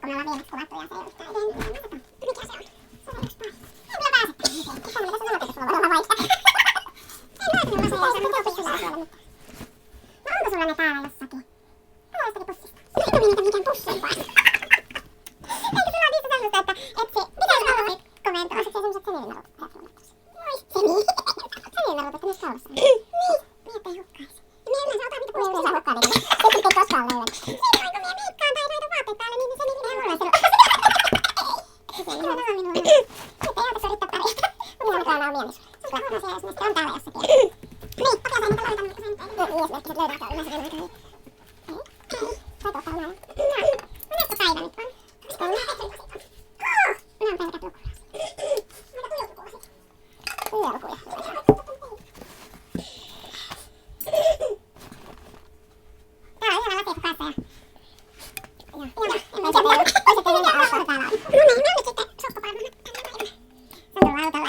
kun me ollaan viimeksi kuvattu ja se ei ole yhtään edennyt. Mikä se on? Se on yksi pahin. Ei kyllä pääsekään. Tämä mitä sä sanot, että sulla voi olla vaikea. Ei löytynyt, mä sain sen topissa siellä nyt. No onko sulla ne täällä jossakin? Täällä jostakin pussista. Ei tuli niitä mikään pussin vaan. Eikö sulla ole niistä semmoista, että se pitäisi olla sit komentoa? Onko se semmoiset senilinarut? Oi, seni. Senilinarut, että myös kaulassa. Niin. Mie ettei hukkaisi. Mie yleensä otan niitä pussia. Mie yleensä hukkaan niitä. Se ei koskaan löydä. Niin voinko mie viikkaan tai näitä vaatteet päälle, niin se niin menee mulle silloin. Ei. Se on ihan minua. Nyt ei jaksa yrittää pärjätä. Mun ihan aina on mieli sulle. Se on kyllä huono siellä, jos on täällä jossakin. Niin, pakea sain niitä löytää, mutta sen ei. Niin, jos merkkiset löydääkään yleensä kyllä niitä. Ei. Sä tuottaa näin. Monesta päivä nyt on? 2, 3, 4, 5. Minä on pelkät lukuja. Näitä yölukuja sit. Yölukuja. Täällä on ihan lasiakko kanssa ja... Joo, en mä tiedä. Toiset ei neljä alkoa täällä on. No niin, mä nyt sitten sokkoparmana tänä päivänä. Se on lautalla.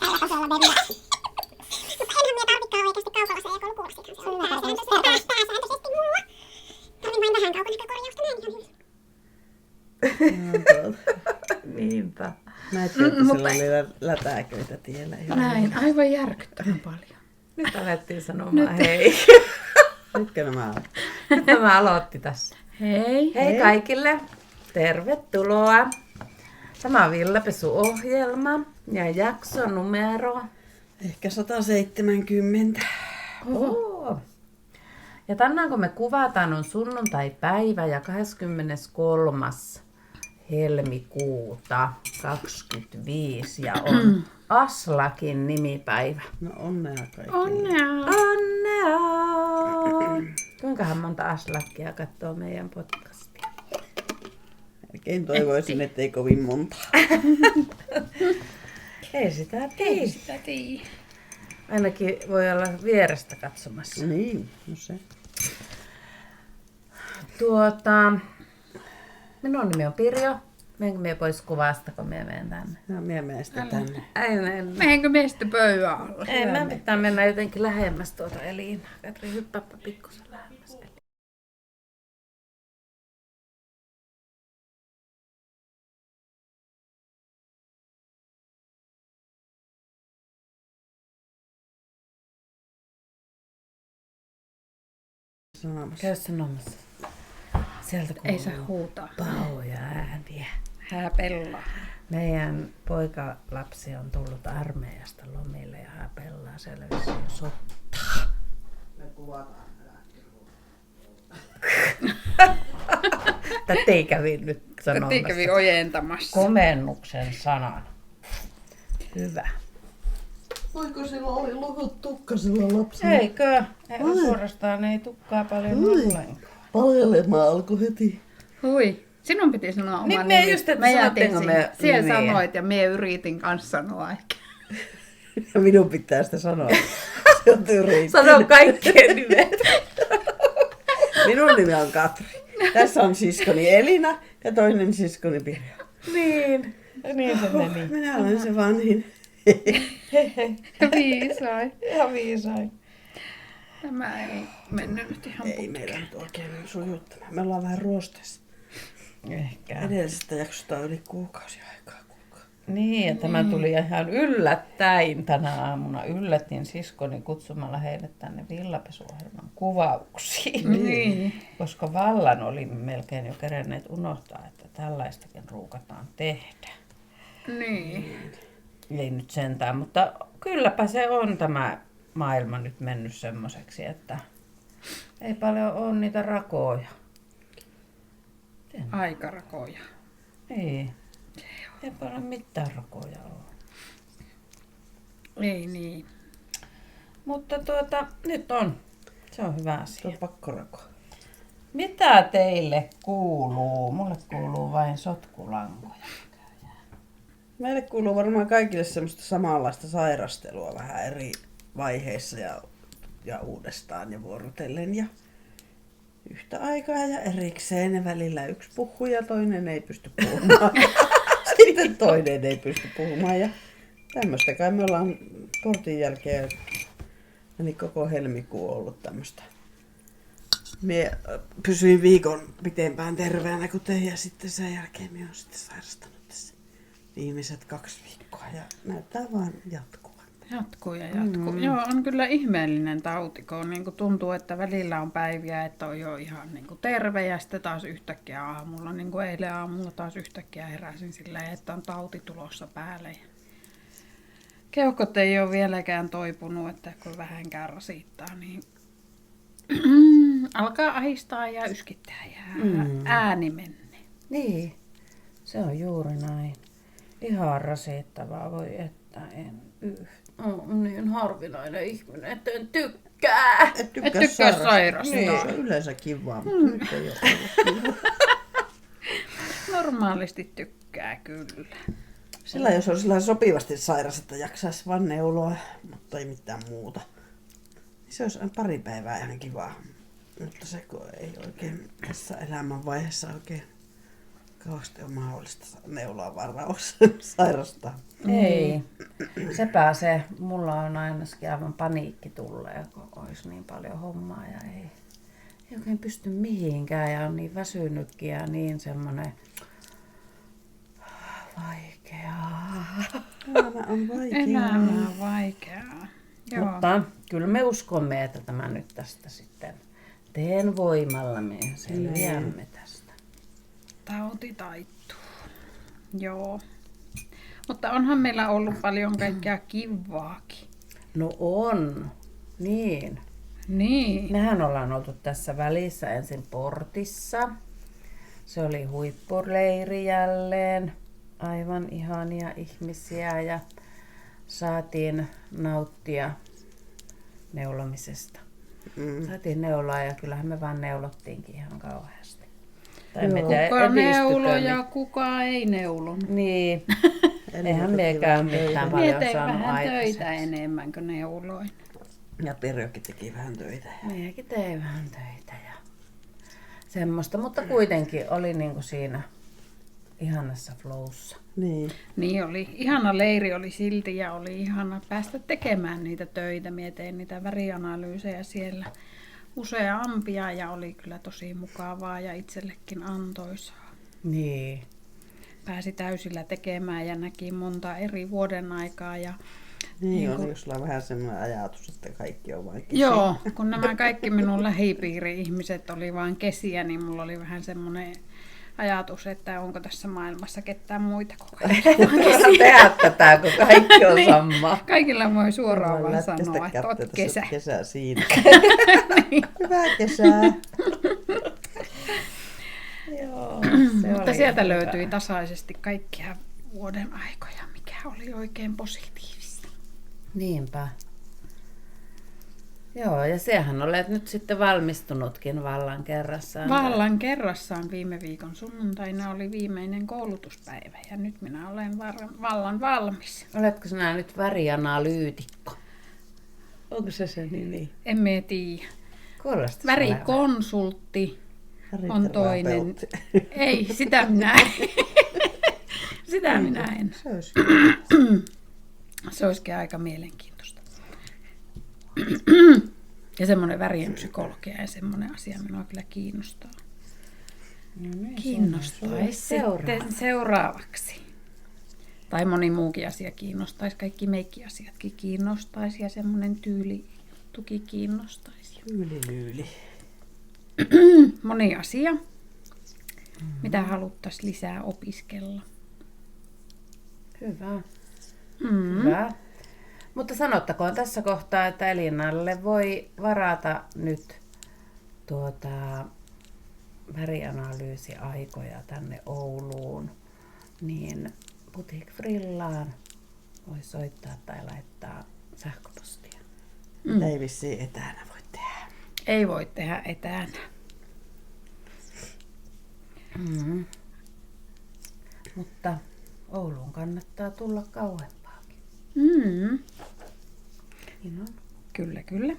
Täällä tasolla mennä. Mutta enhän minä tarvikaan oikeasti kaukalla se ekolukulasithan se on. Pääsääntöisesti mulla. Tarvin vain vähän kaukonäkökorjausta näin ihan hyvin. Niinpä. Näette, että sillä oli lätäköitä tiellä. Näin, aivan järkyttävän paljon. Nyt alettiin sanomaan hei. Nytkö nämä on? Nyt tämä aloitti tässä. Hei. Hei kaikille. Tervetuloa. Tämä on Villapesu-ohjelma ja jaksonumero. Ehkä 170. Oho. Ja tänään kun me kuvataan on sunnuntai-päivä ja 23. helmikuuta 25 ja on Aslakin nimipäivä. No onnea kaikille. Onnea. Onnea! Kuinkahan monta Aslakia katsoo meidän podcastia? Melkein toivoisin, ettei kovin monta. Ei sitä Ei tiedä. sitä tiedä. Ainakin voi olla vierestä katsomassa. Niin, no se. Minun nimi on Pirjo. Menenkö minä pois kuvasta, kun minä menen tänne? No, minä menen sitten tänne. Ei mene. Menenkö me sitten pöydän alle? Ei, mä pitää mennä jotenkin lähemmäs tuota Eliinaa. Katri, hyppääpä pikkusen lähemmäs. Sanomassa. Käy sanomassa. Sieltä kuuluu Ei saa huutaa. pahoja ääniä. Hääpella. Meidän poikalapsi on tullut armeijasta lomille ja hän pelaa selvisi jo sottaa. Me kuvataan. Täti kävi nyt sanomassa Koti kävi ojentamassa. komennuksen sanan. Hyvä. Voiko sillä oli luvut tukka sillä lapsella? Eikö? Suorastaan ei tukkaa paljon ollenkaan. Paljelemaan alkoi heti. Hui. Sinun piti sanoa oma Niin, nimi. me just, että Mä sanottiinko jätin me Siellä nimiä? sanoit ja me yritin kanssa sanoa ehkä. Ja minun pitää sitä sanoa. Se on tyriin. Sano kaikkien nimet. Minun nimi on Katri. Tässä on siskoni Elina ja toinen siskoni Pirjo. Niin. Niin se meni. Minä olen se vanhin. Viisai. Ihan viisain. Tämä ei mennyt nyt ihan Ei putkeen. meidän tuo kevyen sujuttama. Me ollaan vähän ruosteessa. Ehkä. Edellisestä jaksosta on yli kuukausi aikaa. Niin, ja tämä tuli ihan yllättäen tänä aamuna. Yllätin siskoni kutsumalla heidät tänne Villapesu-ohjelman kuvauksiin. Niin. Koska vallan oli melkein jo kerenneet unohtaa, että tällaistakin ruukataan tehdä. Niin. Ei nyt sentään, mutta kylläpä se on tämä maailma nyt mennyt semmoiseksi, että ei paljon ole niitä rakoja. Aikarakoja. Ei. Ei paljon mitään rakoja ole. Ei niin. Mutta nyt on. Se on hyvä Se asia. on pakkorako. Mitä teille kuuluu? Mulle kuuluu vain sotkulankoja. Meille kuuluu varmaan kaikille semmoista samanlaista sairastelua vähän eri vaiheissa ja uudestaan ja vuorotellen ja yhtä aikaa ja erikseen. Ja välillä yksi puhuu ja toinen ei pysty puhumaan. Sitten toinen ei pysty puhumaan. Ja tämmöistä kai me ollaan portin jälkeen, eli koko helmikuu ollut tämmöistä Mie pysyin viikon pitempään terveenä kuin te ja sitten sen jälkeen minä olen sitten sairastanut tässä viimeiset 2 viikkoa ja näyttää vaan jatkuvan. Jatkuu ja jatkuu. Joo, on kyllä ihmeellinen tauti, kun niin kuin tuntuu, että välillä on päiviä, että on jo ihan niin kuin terve ja sitten taas yhtäkkiä aamulla, niin kuin eilen aamulla taas yhtäkkiä heräsin silleen, että on tauti tulossa päälle. Ja keuhkot ei ole vieläkään toipunut, että kun vähänkään rasittaa, niin alkaa ahistaa ja yskittää ja ääni menee. Niin, se on juuri näin. Ihan rasittavaa, voi että en on niin harvinainen ihminen, että en tykkää. Et tykkää sairastaa. Niin, se on yleensä kivaa, mutta nyt ei ole. Normaalisti tykkää kyllä. Sillä jos on sillä sopivasti sairas, että jaksaisi vaan neuloa, mutta ei mitään muuta. Niin se olisi 2 päivää ihan kivaa. Mutta se kun ei oikein tässä elämänvaiheessa oikein kauheasti on mahdollista neuloa varaussa sairastaa. Ei. Sepä se. Mulla on ainakin aivan paniikki tulee, kun olisi niin paljon hommaa ja ei oikein pysty mihinkään ja on niin väsynytkin ja niin semmoinen vaikeaa. Elämä on vaikeaa. Elämä on vaikeaa. Joo. Mutta kyllä me uskomme, että tämä nyt tästä sitten teen voimalla me selviämme tästä. Tauti taittuu. Joo. Mutta onhan meillä ollut paljon kaikkea kivaakin. No on. Niin. Niin. Mehän ollaan oltu tässä välissä ensin Portissa. Se oli huippuleiri jälleen. Aivan ihania ihmisiä ja saatiin nauttia neulomisesta. Saatiin neuloa ja kyllähän me vaan neulottiinkin ihan kauheasti. Tai me Kuka neuloi edistyköön, ja kuka ei neulonut. Niin. Eihän miekään mitään paljon Mie tein saanut vähän aikaiseksi. töitä enemmän kuin neuloin. Ja Perjokin teki vähän töitä. Minäkin tein vähän töitä ja semmoista, mutta kuitenkin oli niinku siinä ihanassa flowssa. Niin. Niin oli. Ihana leiri oli silti ja oli ihana päästä tekemään niitä töitä. Mie tein niitä värianalyysejä siellä useampia ja oli kyllä tosi mukavaa ja itsellekin antoisaa. Niin. Pääsi täysillä tekemään ja näki monta eri vuoden aikaa. Ja Niin on, jos sulla on vähän semmoinen ajatus, että kaikki on vain kesiä. joo, kun nämä kaikki minun lähipiiri-ihmiset oli vain kesiä, niin mulla oli vähän semmoinen ajatus, että onko tässä maailmassa ketään muita kuin kaikki vaan Voidaan tehdä tätä, kun kaikki on samaa. Kaikilla voi suoraan vaan Lätkästä sanoa, että oot kätteitä, kesä. Kesä siinä. Hyvää kesää. Joo, Mutta sieltä löytyi tasaisesti kaikkia vuoden aikoja, mikä oli oikein positiivista. Niinpä. Joo, ja sehän olet nyt sitten valmistunutkin vallan kerrassaan. Vallan kerrassaan viime viikon sunnuntaina oli viimeinen koulutuspäivä ja nyt minä olen vallan valmis. Oletko sinä nyt värianalyytikko? Onko se nimi? En mie tiedä. Kuulostaa Värikonsultti on toinen. Ei, sitä minä en. Sitä minä en. Se olisi Se olisikin aika mielenkiintoista. Ja semmoinen värien psykologia ja semmoinen asia minua kyllä kiinnostaa. Kiinnostaisi sitten seuraavaksi. Tai moni muukin asia kiinnostaisi, kaikki meikkiasiatkin kiinnostaisi ja semmoinen tyylijuttuki kiinnostaisi. Yli. Moni asia, mitä haluttaisiin lisää opiskella. Hyvä. Hyvä. Mutta sanottakoon tässä kohtaa, että Elinalle voi varata nyt värianalyysiaikoja tänne Ouluun, niin Boutique Frillaan voi soittaa tai laittaa sähköpostia. Mitä ei vissiin etänä voi tehdä. Ei voi tehdä etänä. Mutta Ouluun kannattaa tulla kauempaakin. Niin on. Kyllä, kyllä.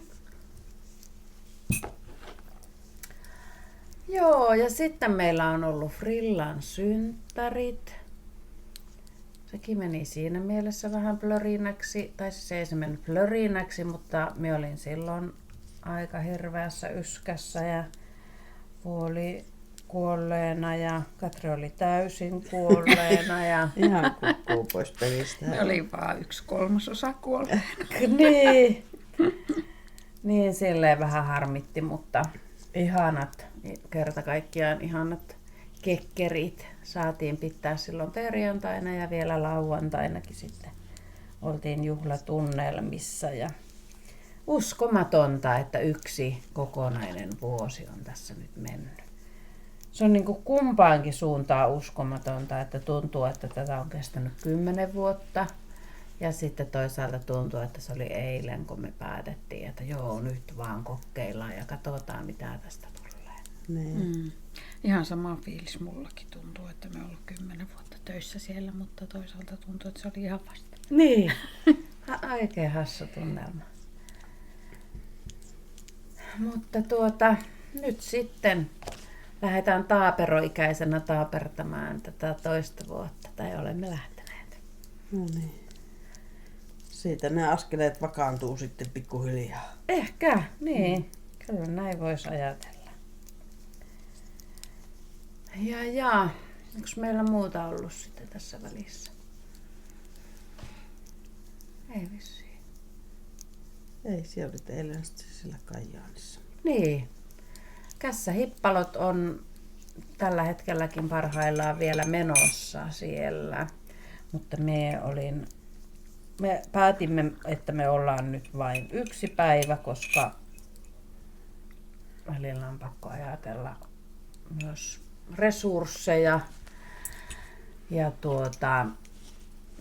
Joo, ja sitten meillä on ollut Frillan synttärit. Sekin meni siinä mielessä vähän plörinäksi, tai se ei se mennyt plörinäksi, mutta minä olin silloin aika hirveässä yskässä ja oli kuolleena ja Katri oli täysin kuolleena. Ja Ihan kukkuu pois pelistä. Ne oli vaan 1/3 kuolleena. niin. Niin silleen vähän harmitti, mutta ihanat, kerta kaikkiaan ihanat kekkerit saatiin pitää silloin perjantaina ja vielä lauantainakin sitten oltiin juhlatunnelmissa ja uskomatonta, että yksi kokonainen vuosi on tässä nyt mennyt. Se on niin kuin kumpaankin suuntaan uskomatonta, että tuntuu, että tätä on kestänyt 10 vuotta. Ja sitten toisaalta tuntuu, että se oli eilen, kun me päätettiin, että joo, nyt vaan kokeillaan ja katsotaan, mitä tästä tulee. Niin. Ihan sama fiilis mullakin tuntuu, että me ollaan ollut 10 vuotta töissä siellä, mutta toisaalta tuntuu, että se oli ihan vasta. Niin, oikein hassu tunnelma. Mutta nyt sitten lähdetään taaperoikäisenä taapertamaan tätä toista vuotta, tai olemme lähteneet. No niin. Siitä ne askeleet vakaantuu sitten pikkuhiljaa. Ehkä, niin. Kyllä näin voisi ajatella. Ja, onko meillä muuta ollut sitten tässä välissä? Ei vissiin. Ei, siellä oli eilen sitten sillä Kajaanissa. Niin. Kässähippalot on tällä hetkelläkin parhaillaan vielä menossa siellä. Mutta me päätimme, että me ollaan nyt vain 1 päivä, koska välillä on pakko ajatella myös resursseja. Ja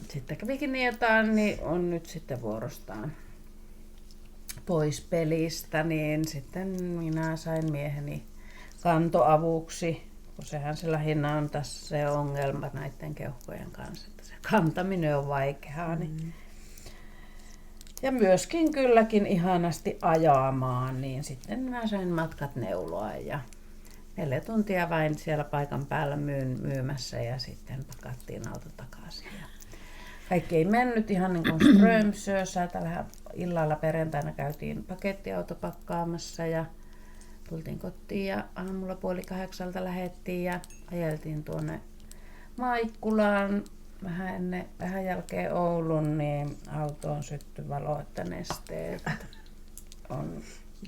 sitten kävikin niin jotain, niin on nyt sitten vuorostaan pois pelistä, niin sitten minä sain mieheni kantoavuksi, kun sehän se lähinnä on tässä se ongelma näiden keuhkojen kanssa, että se kantaminen on vaikeaa. Niin. Ja myöskin kylläkin ihanasti ajamaan, niin sitten minä sain matkat neuloa ja 4 tuntia vain siellä paikan päällä myymässä ja sitten pakattiin auto takaisin. Ja kaikki ei mennyt ihan niin kuin Strömsössä. Tällä illalla perjantaina käytiin pakettiauto pakkaamassa ja tultiin kotiin ja aamulla 7:30 lähdettiin ja ajeltiin tuonne Maikkulaan vähän jälkeen Oulun, niin autoon syttyi valo, että nesteet on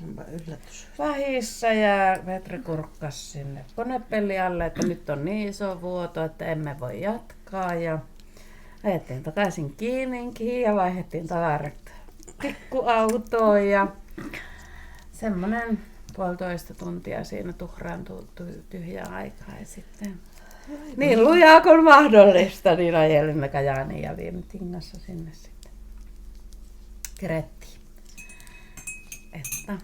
Onpa yllätys. vähissä ja Petri kurkkasi sinne konepelli alle, että nyt on niin iso vuoto, että emme voi jatkaa ja ajettiin takaisin Kiininkiin ja vaihdettiin tavarat pikkuautoon ja semmoinen 1,5 tuntia siinä tuhraantui tyhjää aikaa ja sitten niin lujaa kuin mahdollista, niin ajelimme Kajaaniin ja viime tingassa sinne sitten kerettiin. Että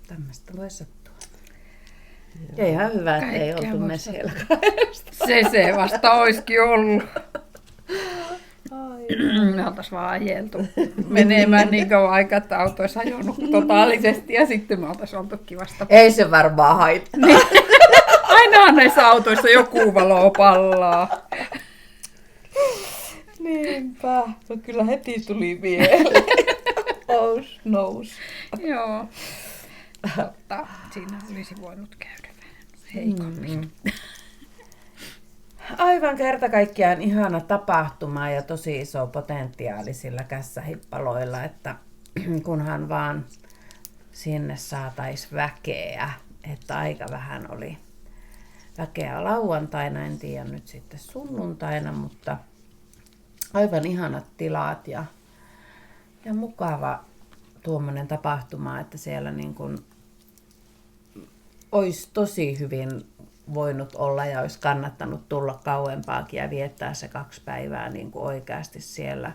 tämmöistä voi sattua. Ja ihan hyvä, että ei Kaikkea oltu voi me siellä kahdesta. Se vasta olisikin ollut. Me oltais vaan ajeltu menemään niin kauan aikaa, että auto olisi ajonut totaalisesti ja sitten me oltais oltu kivasta. Ei se varmaan haittaa. Aina näissä autoissa joku valo pallaa. Niinpä. Se kyllä heti tuli mieleen. Nous. Joo. Totta, siinä olisi voinut käydä vähän heikommin. Aivan kerta kaikkiaan ihana tapahtuma ja tosi iso potentiaali sillä kässähippaloilla, että kunhan vaan sinne saataisiin väkeä, että aika vähän oli väkeä lauantaina, en tiedä nyt sitten sunnuntaina, mutta aivan ihanat tilat ja mukava tuommoinen tapahtuma, että siellä niin kuin olisi tosi hyvin voinut olla ja olisi kannattanut tulla kauempaakin ja viettää se 2 päivää niin kuin oikeasti siellä.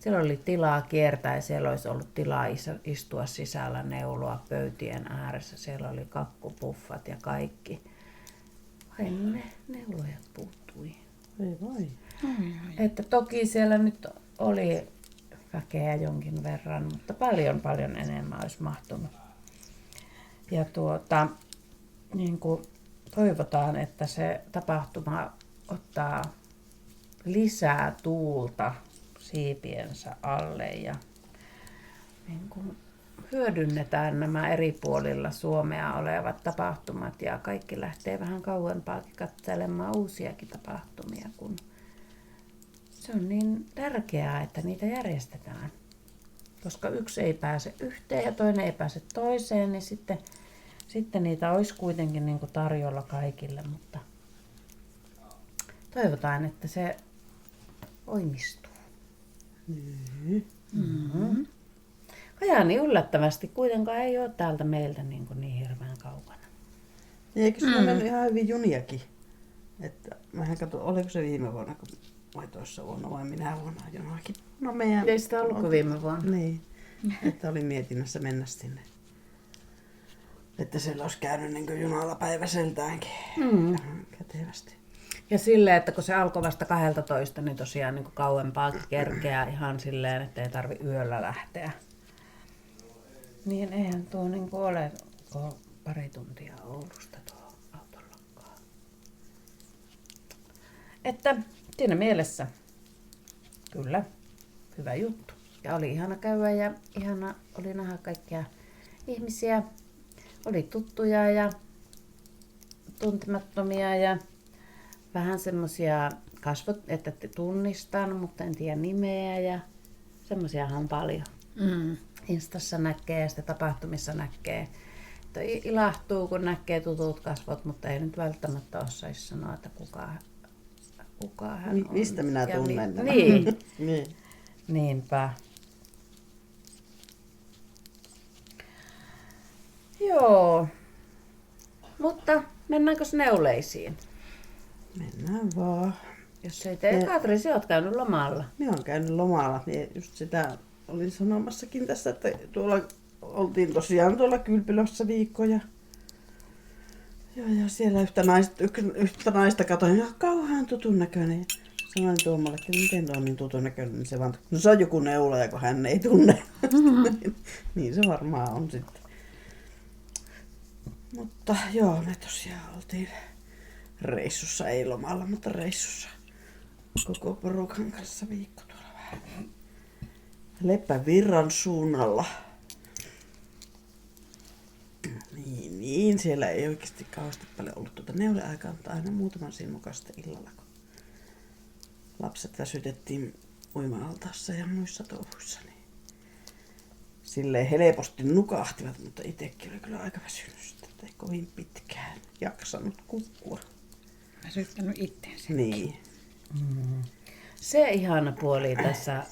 Siellä oli tilaa kiertää ja siellä olisi ollut tilaa istua sisällä, neuloa pöytien ääressä. Siellä oli kakkupuffat ja kaikki. Vai ne neulojat puuttui. Ei vai. Että toki siellä nyt oli väkeä jonkin verran, mutta paljon enemmän olisi mahtunut. Ja niin kuin toivotaan, että se tapahtuma ottaa lisää tuulta siipiensä alle ja niin kuin hyödynnetään nämä eri puolilla Suomea olevat tapahtumat ja kaikki lähtee vähän kauempaakin katselemaan uusiakin tapahtumia, kun se on niin tärkeää, että niitä järjestetään. Koska yksi ei pääse yhteen ja toinen ei pääse toiseen, niin sitten niitä olisi kuitenkin niin kuin tarjolla kaikille, mutta toivotaan, että se onnistuu. Mm-hmm. Kajaani yllättävästi kuitenkaan ei ole täältä meiltä niin hirveän kaukana. Eikö se mennyt ihan hyvin juniakin? Että mähän katson, oliko se viime vuonna vai toissa vuonna vai minä vuonna jonakin? No meidän... Ei sitä ollutko viime vuonna? Niin, että oli mietinnässä mennä sinne. Että siellä olisi käynyt niin kuin junalla päiväseltäänkin kätevästi. Ja silleen, että kun se alkoi vasta 12, niin tosiaan niin kuin kauempaa kerkeää ihan silleen, että ei tarvi yöllä lähteä. Niin eihän tuo niin kuin ole pari tuntia Oulusta tuo autollakaan. Että siinä mielessä kyllä hyvä juttu. Ja oli ihana käydä ja ihana oli nähdä kaikkia ihmisiä. Oli tuttuja ja tuntemattomia ja vähän semmoisia kasvot, että tunnistan, mutta en tiedä nimeä ja semmoisiahan on paljon. Instassa näkee ja sitten tapahtumissa näkee. Että ilahtuu, kun näkee tutut kasvot, mutta ei nyt välttämättä osaisi sanoa, että kuka hän on. Mistä minä tunnen nämä? Niin. Niin. Niinpä. Joo. Mutta mennäänkö neuleisiin? Mennään vaan. Jos ei tee, Katri, sä oot käynyt lomalla. Minä olen käynyt lomalla. Minä just sitä olin sanomassakin tässä, että tuolla oltiin tosiaan tuolla Kylpylössä viikkoja. Ja siellä yhtä naista katsoin, ihan kauhean tutun näköinen. Sanoin Tuomalle, että miten tuo on niin tutun näköinen, niin se vaan, no se on joku neulaja, kun hän ei tunne. Niin se varmaan on sitten. Mutta joo, me tosiaan oltiin reissussa, ei lomalla, mutta reissussa koko porukan kanssa viikko tuolla vähän Leppävirran suunnalla. Niin, siellä ei oikeasti kauheasti paljon ollut tuota neuleaikaa, mutta aina muutaman silmukasta illalla, kun lapset väsytettiin uima-altaassa ja muissa touhuissa, niin silleen helposti nukahtivat, mutta itsekin oli kyllä aika väsynyt, että ei kovin pitkään jaksanut kukkua. Väsyttänyt itteensä. Niin. Se ihana puoli tässä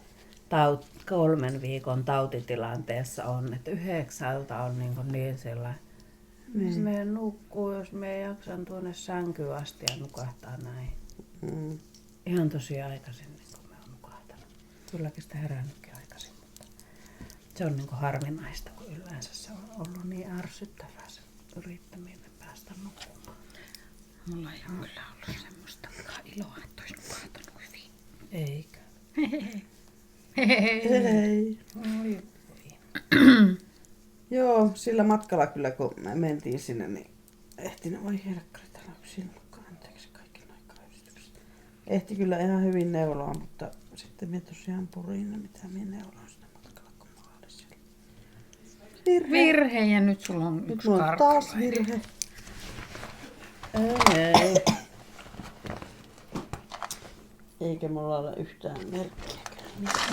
3 viikon tautitilanteessa on, että 9 on niin sellainen. Jos me nukkuu, jos me jaksan tuonne sänkyyn asti ja nukahtaa näin. Ihan tosi aikaisin, niin kun me on nukahtanut. Kylläkin sitä herännytkin aikaisin, mutta se on niin kuin harvinaista, kun yleensä se on ollut niin ärsyttävää se yrittäminen päästä nukkumaan. Mulla ei ole kyllä ollut semmoistakaan iloa, että olisi nukahtanut hyvin. Eikö? Ei. Oi. Joo, sillä matkalla kyllä kun me mentiin sinne, niin ehti voi helkkari täällä silmukka, anteeksi kaikki aikaa-yhdistykset. Ehti kyllä ihan hyvin neuloa, mutta sitten me tosiaan purin, mitä minä neuloin sinne matkalla, kun mä olin siellä. Virhe ja nyt sulla on Nyt yksi mulla on karkku. taas virhe. Ei. Eikä mulla ole yhtään merkkiä.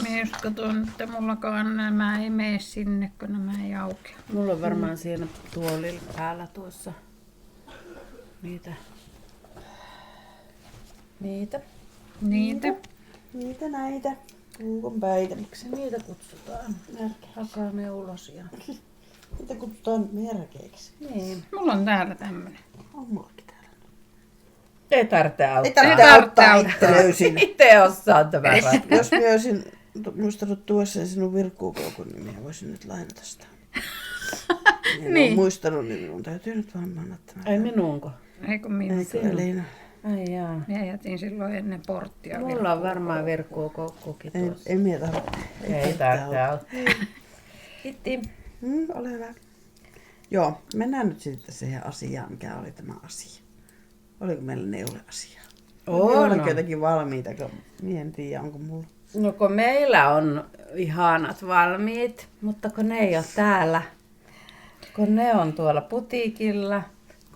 Mä just katson, että mullakaan nämä ei mene sinne, kun nämä ei aukea. Mulla on varmaan siinä tuolilla päällä tuossa niitä. Niitä. Niitä näitä. Kuukon päitä. Miksi niitä kutsutaan? Hakaneulosia. Niitä kutsutaan merkeiksi. Niin. Mulla on täällä tämmönen. On mullakin täällä. Ei tarvitse auttaa. Ei tarvitse auttaa itse löysin. Itse osaan tämän ratkaisun. Jos minä olisin muistanut tuossa sen sinun virkkuukoukun, niin minä voisin nyt lainata sitä. En ole muistanut, niin minun täytyy nyt vaan mennä tämän. Ai minunko? Eikö minun? Eikö Elina? Ai jaa. Minä jätin silloin ennen porttia. Mulla on varmaan virkkuukoukkukin tuossa. Ei minä tarvitse. Ei tarvitse auttaa. Kiitti. Ole hyvä. Joo, mennään nyt sitten siihen asiaan, mikä oli tämä asia. Oliko meillä neuleasiaa? On. Oliko jotenkin valmiita, kun minä en tiedä, onko mulla. No kun meillä on ihanat valmiit, mutta kun ne ei ole täällä, kun ne on tuolla putiikilla,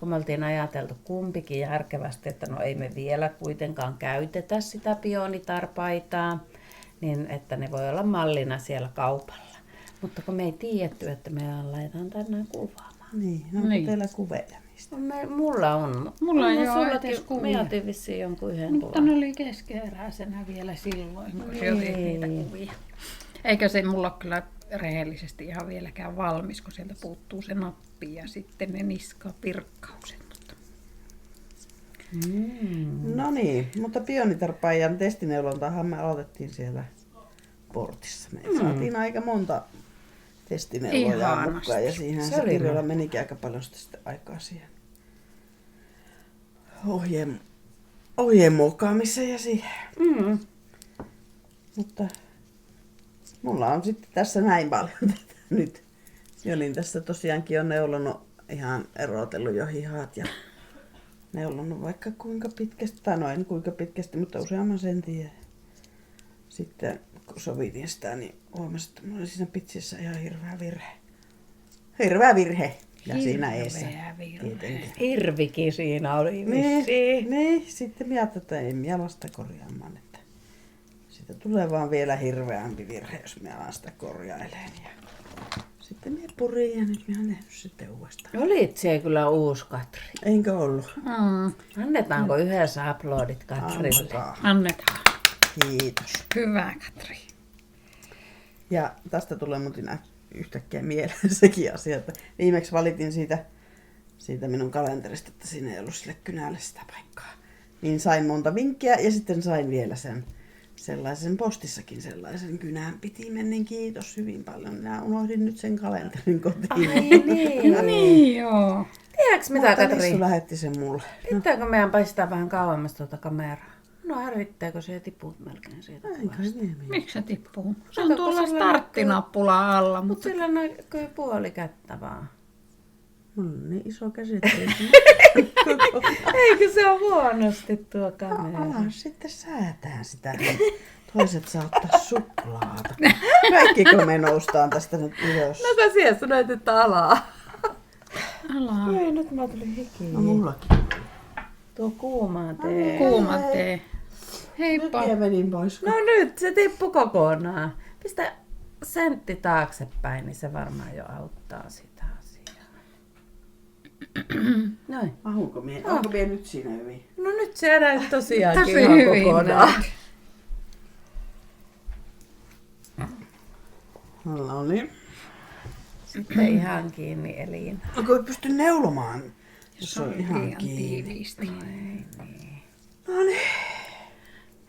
kun me oltiin ajateltu kumpikin järkevästi, että no ei me vielä kuitenkaan käytetä sitä pionitarpaitaa, niin että ne voi olla mallina siellä kaupalla. Mutta kun me ei tiedetty, että me laitetaan tänään kuvaamaan. Niin, onko teillä kuveja niistä? Mulla on. Mulla ei ole sullakin, edes kuvia. me otin vissiin jonkun yhden Mutta kuvan. ne oli keskeeräisenä vielä silloin, kun se otit niitä kuvia. Eikä se mulla ole kyllä rehellisesti ihan vieläkään valmis, kun sieltä puuttuu se nappi ja sitten ne niskapirkkaukset. No niin, mutta pionitarpaijan testineulontahan me aloitettiin siellä portissa. Me saatiin aika monta testineulojaa Ihanasti. mukaan ja siihen Se se oli kirjoilla menikin aika paljon sitten aikaa siihen ohjeen muokkaamiseen ja siihen. Mm. Mutta mulla on sitten tässä näin paljon tätä nyt. Jolin tässä tosiaankin on neulonut ihan erotellut jo hihat ja neulonut vaikka kuinka pitkästi, tai noin kuinka pitkästi, mutta useamman sentin. Ja sitten kun sovitin sitä, niin huomasin, että mulla oli siinä pitsissä ihan hirveä virhe. Hirveä virhe. Ja siinä eessä. Tietenkin. Irvikin siinä oli vissiin. Niin, sitten minä ajattelin, että en minä ala sitä korjaamaan. Että siitä tulee vaan vielä hirveämpi virhe, jos minä alan sitä korjailemaan. Ja sitten minä purin ja nyt minä olen tehnyt sitten uudestaan. Olit se kyllä uusi Katri. Enkö ollut? Annetaanko yhdessä aplodit Katrille? Antakaa. Annetaan. Kiitos. Hyvä, Katri. Ja tästä tulee muuten yhtäkkiä mieleen sekin asia, että viimeksi valitin siitä minun kalenterista, että siinä ei ollut sille kynälle sitä paikkaa. Niin sain monta vinkkiä ja sitten sain vielä sellaisen postissakin sellaisen kynän pitimen, niin kiitos hyvin paljon. Minä unohdin nyt sen kalenterin kotiin. Ai niin. No niin, joo. Tiedätkö mitä Mutta Katri? Lissu lähetti sen mulle. Pitääkö meidän paistaa vähän kauemmas tuota kameraa? No härittääkö se tiput melkein siitä Eikä kuvasta? niin. Miksi se tippuu? Se Kato, on kun tuolla sillä starttinappula alla, Mutta mutta sillä näkyy puoli kättä vaan. Mulla on niin iso käsittely. Eikö se ole huonosti tuo kamera? Ala sitten säätää sitä. Niin toiset saa ottaa suklaata. Kaikkiko me noustaan tästä nyt ylös? No kun siellä sanoit, että alaa. alaa. Ei, nyt mä tulin hiki. No mullakin. Tuo kuumaa tee. Kuuma tee. Heippa. Nyt minä menin pois. No nyt se tippui kokonaan. Pistä sentti taaksepäin, niin se varmaan jo auttaa sitä asiaa. Noin. Mahunko mie? Onko mie nyt siinä hyvin? No nyt se näyt tosiaankin Tosi ihan hyvin kokonaan. näyt. No niin. Sitten ihan kiinni Eliina. Onko ei pysty neulomaan? Jos Se on on ihan liian kiinni. tiiviisti. No niin.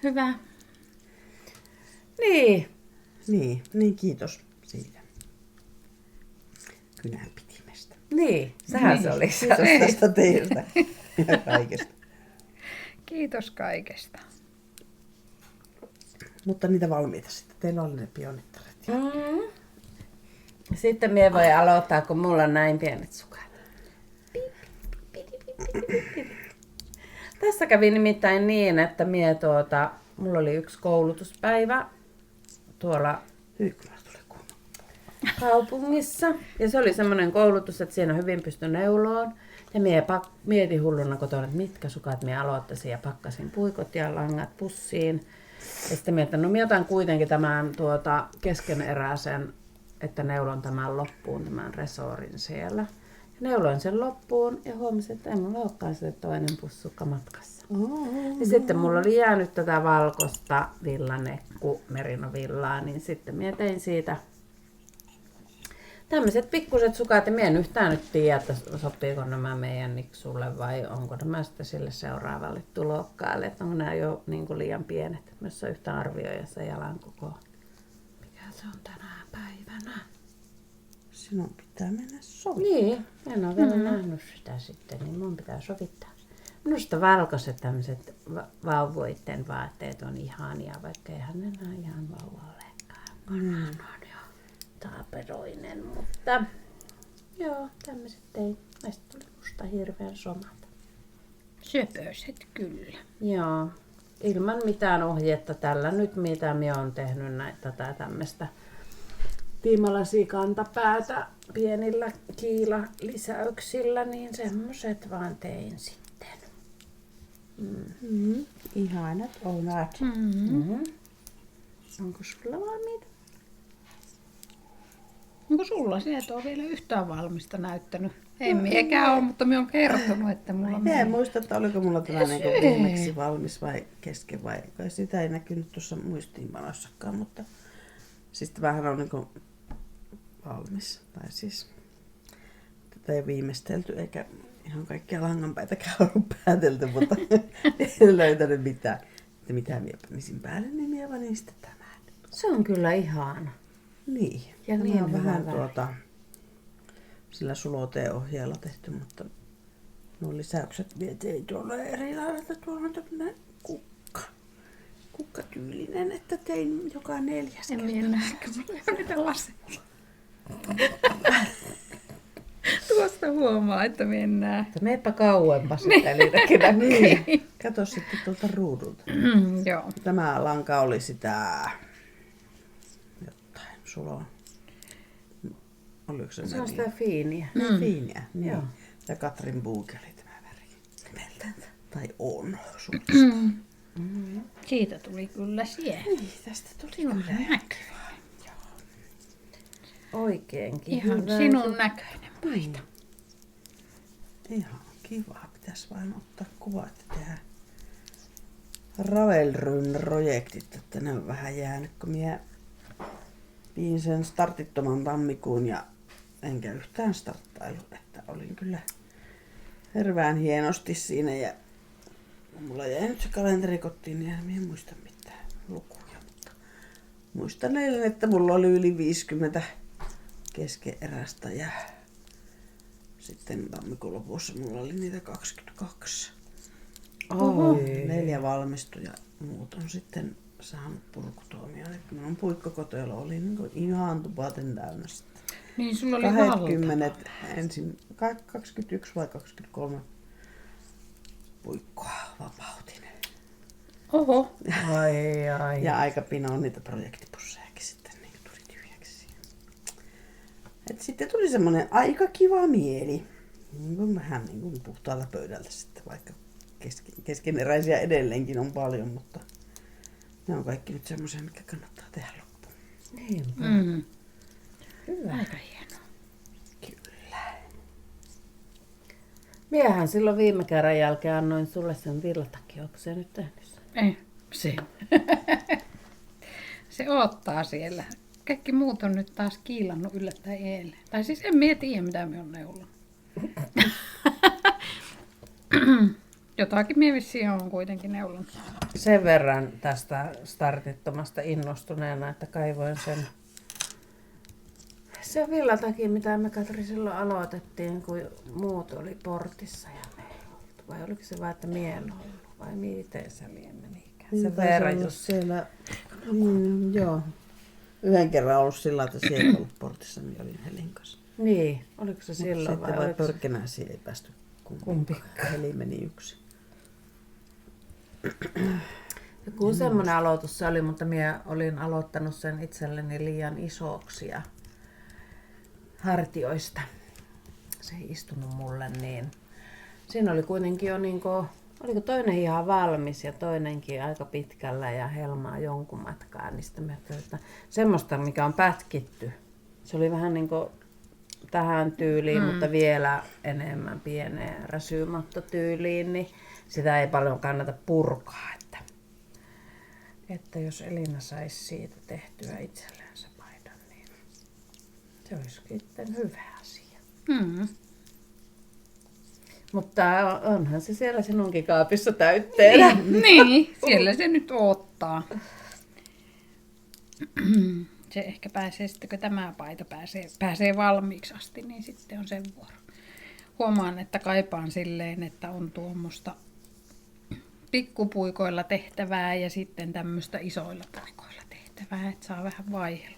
Hyvä. Niin. Niin kiitos siitä. Kynänpitimestä. Niin, sehän se oli se. Kiitos tästä teistä ja kaikesta. Kiitos kaikesta. Mutta niitä valmiita sitten. Teillä oli ne pionittaret. Sitten mie voi aloittaa, kun mulla on näin pienet sukat. Tässä kävi nimittäin niin, että mulla oli yksi koulutuspäivä tuolla Hyykylä tulee kuuma. kaupungissa. Ja se oli semmoinen koulutus, että siinä hyvin pystyi neuloon. Ja mietin hulluna kotona, että mitkä sukat mie aloittaisin ja pakkasin puikot ja langat pussiin. Ja sitten mietin, että no mie otan kuitenkin tämän keskeneräisen, että neulon tämän loppuun, tämän resorin siellä. Ja neuloin sen loppuun ja huomasin, että ei mulla olekaan se toinen pussukka matkassa. Ja sitten mulla oli jäänyt tätä valkoista villanekku merinovillaa, niin sitten mie tein siitä tämmöiset pikkuset sukat, ja mie en yhtään nyt tiedä, että sopiiko nämä meidän Niksulle vai onko nämä sitten sille seuraavalle tulokkaalle, että onko nämä jo niin kuin liian pienet. Myös on yhtä arvioija se jalan koko. Mikä se on tänä päivänä? Sinun pitää mennä sovittamaan. Niin, en ole vielä nähnyt sitä sitten, niin mun pitää sovittaa. Minusta valkoiset tämmöiset vauvoiden vaatteet on ihania, vaikka eihän ne enää ihan vauva olekaan. On jo taaperoinen, mutta joo, tämmöiset ei. Näistä tuli musta hirveän somat. Söpöset kyllä. Joo. ilman mitään ohjetta tällä nyt, mitä minä olen tehnyt tätä tämmöistä tiimalasikantapäätä pienillä kiilalisäyksillä, niin semmoset vaan tein sitten. Ihanat ovat. Onko sulla valmiita? Onko sulla? Sinä et ole vielä yhtään valmista näyttänyt. En miekään ole, mutta minä olen kertonut, että mulla on. En muista, että oliko mulla tämä niin viimeksi valmis vai kesken vai kai sitä ei näkynyt tuossa muistiinpanossakaan, mutta siis vähän on niin valmis. Tai siis tätä ei viimeistelty eikä ihan kaikkia langanpäitäkään ollut päätelty, mutta en löytänyt mitään. Että mitä minä panisin päälle, niin minä panin sitten tämän. Se on kyllä ihana. Niin. Ja Tämä niin on hyvä vähän väri. sillä suloteohjeella tehty, mutta nuo lisäykset vietiin tuolla eri lailla, että tuolla on tämmöinen kukkatyylinen, että tein joka 4. En minä näkö, mulla ei ole niitä laseja. Tuosta huomaa, että minä en näe. Meepä kauempas sitä niitäkin näkyy. Kato sitten tuolta ruudulta. Joo. Tämä lanka oli sitä jotain suloa. Oliko se Se on sitä fiiniä. fiiniä? Niin. Joo. Ja Katrin Bugel oli tämä väri. Nimeltään. Tai on suorastaan. Siitä tuli kyllä siihen. Niin, tästä tuli kyllä Näköinen. Oikeinkin Ihan hyvä. sinun näköinen paita. ihan kiva. Pitäis vain ottaa kuva, että tehdään Ravelryn-projektit, että ne on vähän jäänyt, kun minä pidin sen startittoman tammikuun ja enkä yhtään starttailu, että olin kyllä hirveän hienosti siinä ja mulla jäi nyt se kalenteri kotiin, niin en muista mitään lukuja, mutta muistan eilen, että mulla oli yli 50 keskeerästä ja sitten tammikuun lopussa mulla oli niitä 22. Oi. 4 valmistui ja muut on sitten saanut purkutuomioon. Että minun puikkokoteilla oli niin ihan tupaten täynnä sitten. Niin sulla oli 20 ensin, 21 vai 23 puikkoa vapautin. Oho. Ai. Ja aika pinoon niitä projektipussejakin sitten niin tuli tyhjäksi. Et sitten tuli semmoinen aika kiva mieli. Niin kuin vähän niin kuin puhtaalta pöydältä sitten, vaikka keskeneräisiä edelleenkin on paljon, mutta ne on kaikki nyt semmoisia, mitkä kannattaa tehdä loppuun. Niin. Hyvä. Aika hienoa. Kyllä. Miehän silloin viime kerran jälkeen annoin sulle sen villatakin. Onko se nyt tehnyt sen? Ei, se. Se odottaa siellä. Kaikki muut on nyt taas kiilannut yllättäen eilen. Tai siis en minä tiedä, mitä me on neulannut. Jotakin minä vissiin on kuitenkin neulannut. Sen verran tästä startittomasta innostuneena, että kaivoin sen villatakin, mitä me Katri silloin aloitettiin, kun muut oli portissa ja me ei oltu. Vai oliko se vaan, että mie en ollut? Vai miten se menikään? Se verran, jos siellä, joo. Yhden kerran ollut sillä, että siellä ei ollut portissa, niin olin Helin kanssa. Niin, oliko se silloin Sitten vai vai oliko se... pörkkenäisiä ei päästy kumpikaan. Heli meni yksin. Joku semmoinen aloitus se oli, mutta minä olin aloittanut sen itselleni liian isoksi ja hartioista. Se ei istunut mulle niin. Siinä oli kuitenkin jo niinku, oliko toinen ihan valmis ja toinenkin aika pitkällä ja helmaa jonkun matkaa. Niin sitten mä ajattelin, että semmoista, mikä on pätkitty. Se oli vähän niinku tähän tyyliin, mutta vielä enemmän pieneen räsymattotyyliin, niin sitä ei paljon kannata purkaa. Että jos Elina saisi siitä tehtyä itselleen se paidan, niin se olisi sitten hyvä asia. Mutta onhan se siellä sinunkin kaapissa täytteenä. Niin, siellä se nyt odottaa. Se ehkä pääsee sitten, kun tämä paita pääsee valmiiksi asti, niin sitten on sen vuoro. Huomaan, että kaipaan silleen, että on tuommoista pikkupuikoilla tehtävää ja sitten tämmöistä isoilla puikoilla tehtävää, että saa vähän vaihella.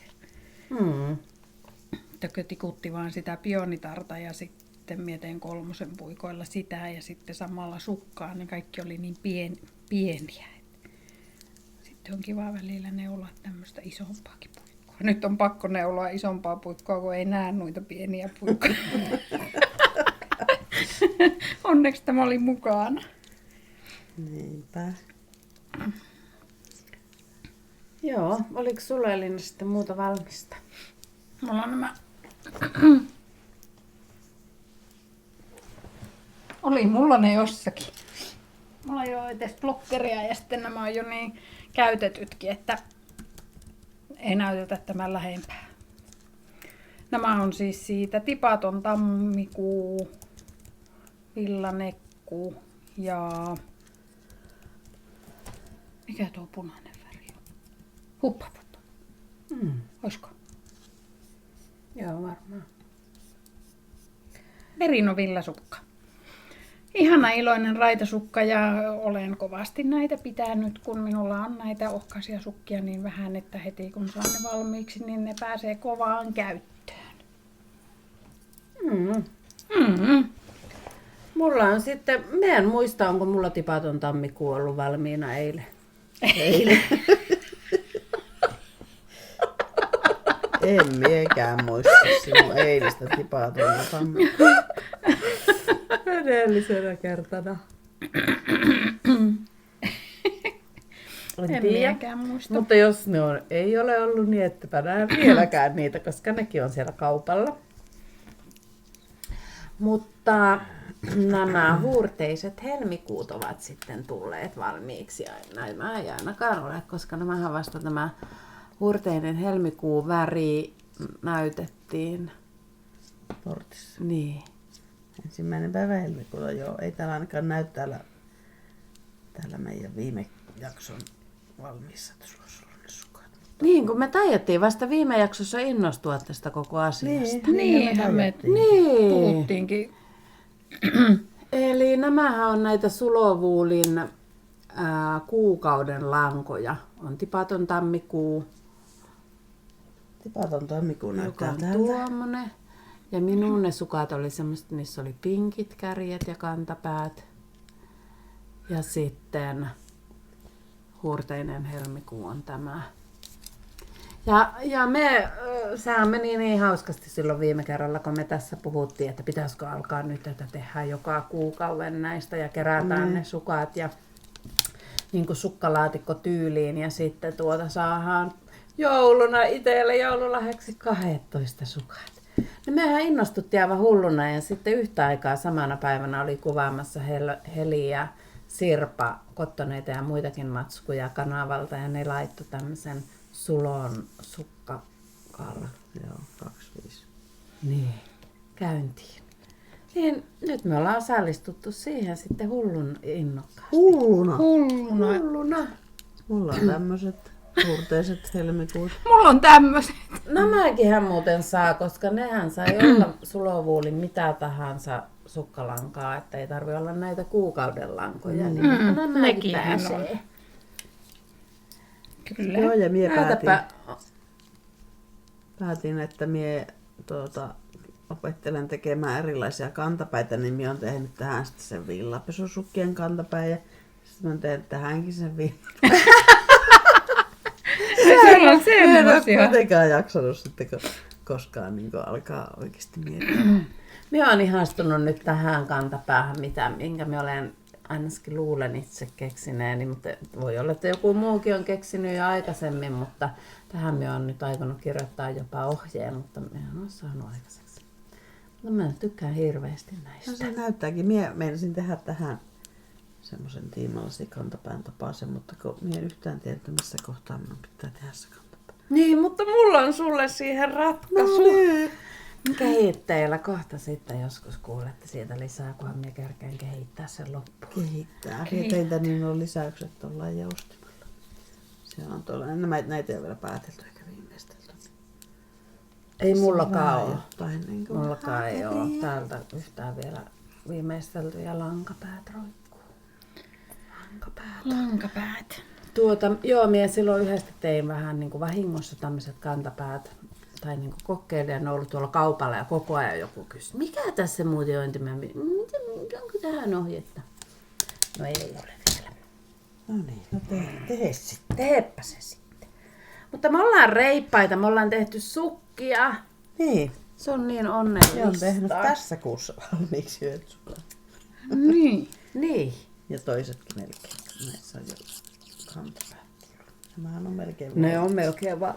Tökö tikutti vaan sitä pionitarta ja sitten mietin 3 puikoilla sitä ja sitten samalla sukkaa, niin kaikki oli niin pieniä. Sitten on kiva välillä neuloa tämmöistä isompaakin puikkoa. Nyt on pakko neuloa isompaa puikkoa, kun ei näe noita pieniä puikkoja. Onneksi tämä oli mukana. Niinpä. Joo, oliko sulla Elina sitten muuta valmista? Mulla on nämä... Oli mulla ne jossakin. Mulla ei ole edes blokkeria ja sitten nämä on jo niin käytetytkin, että ei näytetä tämän lähempää. Nämä on siis siitä Tipaton tammikuu, villanekku ja... Mikä tuo punainen väri on? Huppapuppa. Oisko? Joo, varmaan. Merino villasukka. Ihana iloinen raitasukka ja olen kovasti näitä pitänyt, kun minulla on näitä ohkaisia sukkia niin vähän, että heti kun saan ne valmiiksi, niin ne pääsee kovaan käyttöön. Mulla on sitten, mä en muista, onko mulla Tipaton tammikuu ollut valmiina eilen. En miekään muista sinun eilistä Tipatonta tammikuu. Edellisenä kertana. En minäkään muista. Mutta jos ne ei ole ollut niin, ettepä näe vieläkään niitä, koska nekin on siellä kaupalla. Mutta nämä huurteiset helmikuut ovat sitten tulleet valmiiksi. Näin mä ei ainakaan ole, koska nämähän vasta tämä huurteinen helmikuun väri näytettiin. Portissa. Niin. 1. päivä helmikuuta, joo. Ei täällä ainakaan näy täällä meidän viime jakson valmiissa, että sulla olisi ollut ne sukat. Niin, kun me taidettiin vasta viime jaksossa innostua tästä koko asiasta. Niinhän me Niin. puhuttiinkin. Eli nämähän on näitä Sulovuulin kuukauden lankoja. On Tipaton tammikuu, Tipaton tammikuu joka näyttää on tältä. tuommoinen. Ja minun ne sukat oli semmoiset, niissä oli pinkit kärjet ja kantapäät. Ja sitten huurteinen helmikuu on tämä. Ja sehän meni niin hauskasti silloin viime kerralla, kun me tässä puhuttiin, että pitäisikö alkaa nyt, että tehdään joka kuukauden näistä ja kerätään ne sukat ja niin kuin sukkalaatikko tyyliin ja sitten saadaan jouluna itselle joululahjaksi 12 sukat. No mehän innostuttiin aivan hulluna ja sitten yhtä aikaa samana päivänä oli kuvaamassa Heli ja Sirpa Kottoneita ja muitakin matskuja kanavalta ja ne laittoi tämmöisen Sulon sukkakalla. Joo, 25. Niin, käyntiin. Niin nyt me ollaan osallistuttu siihen sitten hullun innokkaasti. Hulluna. Hulluna. Mulla on tämmöiset huurteiset helmikuut. Mulla on tämmöiset. Nämäkinhän muuten saa, koska nehän sai olla Sulovuulin mitä tahansa sukkalankaa, että ei tarvi olla näitä kuukauden lankoja. Niin nämäkin nekin pääsee. Kyllä. Joo, ja mie Näytäpä. päätin, että mie opettelen tekemään erilaisia kantapäitä, niin mie on tehnyt tähän sitten sen villapesusukkien kantapää ja sitten mä oon tehnyt tähänkin sen Sulla on en ole semmosia. kuitenkaan jaksanut sitten koskaan niin alkaa oikeasti miettiä. Minä olen ihastunut nyt tähän kantapäähän, minkä minä olen ainakin luulen itse keksineeni, mutta voi olla, että joku muukin on keksinyt jo aikaisemmin, mutta tähän minä olen nyt aikonut kirjoittaa jopa ohjeen, mutta minä en ole saanut aikaiseksi. No mä tykkään hirveästi näistä. No se näyttääkin. Mie meinasin tehdä tähän semmoisen tiimallisen kantapään tapaisen, mutta kun mie en yhtään tiedä, että missä kohtaa minun pitää tehdä se kantapää. Niin, mutta mulla on sulle siihen ratkaisu. niin. Kehitteillä kohta sitten joskus kuulette siitä lisää, kunhan minä kerkeen kehittää sen loppuun. Kehittää. Ja tein tänne nuo lisäykset tuolla joustimella. Se on tuolla. Näitä ei ole vielä päätelty eikä viimeistelty. Ei mullakaan ole. Jotain, niin kuin Mullakaan ei ole täältä yhtään vielä viimeistelty ja lankapäät roikkuu. Lankapäät. Joo, minä silloin yhdesti tein vähän niin kuin vahingossa tämmöiset kantapäät. Tai niin kuin kokeilin ja ne on ollut tuolla kaupalla ja koko ajan joku kysyi, mikä tässä se muuten on? Onko tähän ohjetta? No ei ole vielä. No niin, no tee sitten. Teepä se sitten. Mutta me ollaan reippaita, me ollaan tehty sukkia. Niin, Se on niin ne onnellista. on tehnyt tässä kuussa valmiiksi yhdet suklaat. Niin. Niin. Ja toisetkin melkein. Näissä on jo kantapäät. Nämähän on melkein Ne on melkein vaan.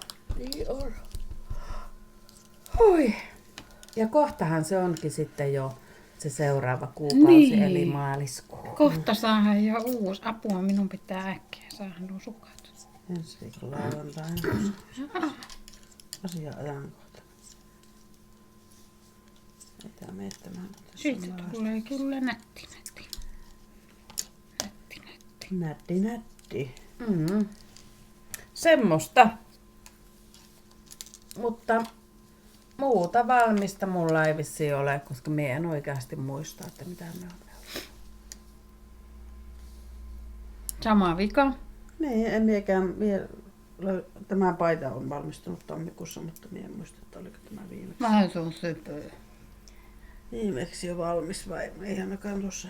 Oi. Ja kohtahan se onkin sitten jo se seuraava kuukausi, Niin. eli maaliskuu. Kohta saadaan jo uusi. Apua, minun pitää äkkiä saada nuo sukat. ensi viikolla lauantaina. Asia ajankohta. Ei tää miettämään. Siitä tulee kyllä nätti. Nätti. Semmosta. Mutta muuta valmista mulla ei vissiin ole, koska me en oikeasti muista, että mitä me on. Sama vika. Niin, en miekään vielä. Tämä paita on valmistunut tammikuussa, mutta minä en muista, että oliko tämä viimeksi. Vähän se on söpöä. Viimeksi jo valmis vai ei ainakaan tuossa.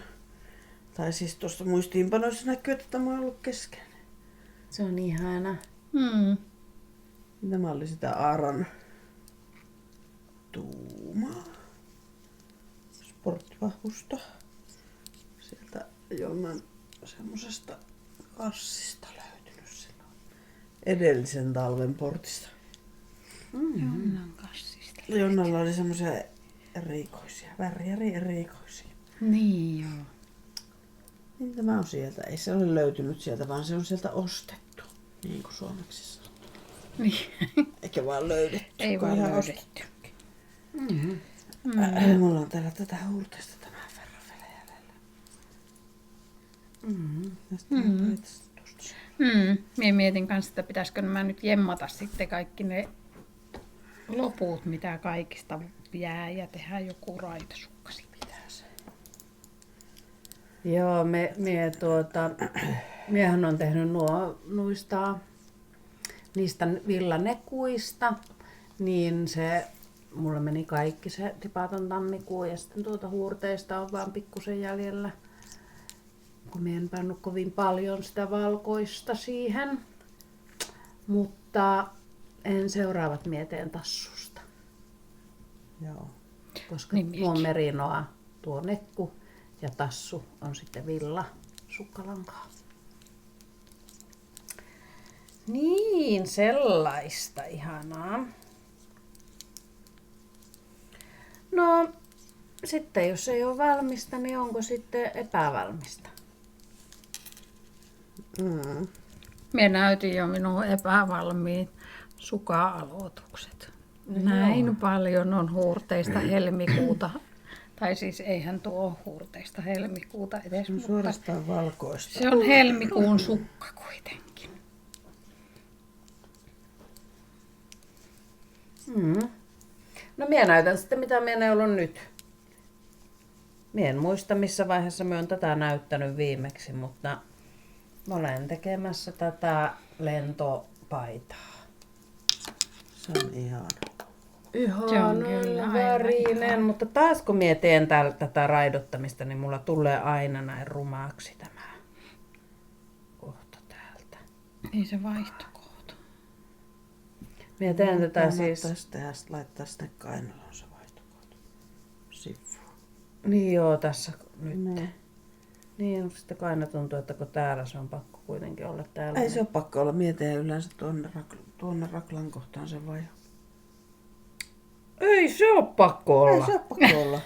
Tai siis tuossa muistiinpanoissa näkyy, että tämä on ollut kesken. Se on ihana. Tämä oli sitä Aaran tuumaa. Sporttivahusta. Sieltä Jonnan semmosesta kassista löytynyt silloin. Edellisen talven portista. Jonnan kassista. Jonnalla oli semmosia erikoisia, väriä erikoisia. Niin joo. Niin tämä on sieltä. Ei se ole löytynyt sieltä, vaan se on sieltä ostettu. Niin kuin suomeksi sanoo. Niin. Eikä vaan löydetty. Ei kun vaan ihan löydetty. Mulla on täällä tätä huurteista tämän verran vielä jäljellä. Mie mietin kanssa, että pitäisikö mä nyt jemmata sitten kaikki ne loput, mitä kaikista jää ja tehdä joku raitasukka sitten. Joo, miehän on tehnyt niistä villanekuista, niin se, mulla meni kaikki se tipaton tammikuu ja sitten huurteista on vaan pikkusen jäljellä, kun mie en pannut kovin paljon sitä valkoista siihen, mutta en seuraavat mieteen tassusta, Joo. koska Niin tuo merinoa, tuo nekku ja tassu on sitten villa sukkalankaa. Niin, sellaista ihanaa. No, sitten jos ei ole valmista, niin onko sitten epävalmista? Mie näytin jo minun epävalmiit suka-aloitukset. Näin paljon on huurteista helmikuuta. Tai siis eihän tuo ole huurteista helmikuuta edes, Se on mutta suorastaan valkoista. se on helmikuun sukka kuitenkin. No minä näytän sitten mitä minä neulon nyt. Minä en muista missä vaiheessa minä olen tätä näyttänyt viimeksi, mutta olen tekemässä tätä lentopaitaa. Se on ihana. Se on Ihana kyllä aivan värinen, ihana. mutta taas kun minä teen tätä raidottamista, niin mulla tulee aina näin rumaaksi tämä kohta täältä. Niin se vaihtokohta. Minä teen tätä siis... Tästä laittaa sinne kainaloon se vaihtokohta. Siffu. Niin joo, tässä nyt. Niin. Niin, sitten kai aina tuntuu, että kun täällä se on pakko kuitenkin olla täällä. Ei se ole pakko olla. Mietin yleensä tuonne raklan kohtaan sen vai. Ei se ole pakko olla. Ei se ole pakko olla.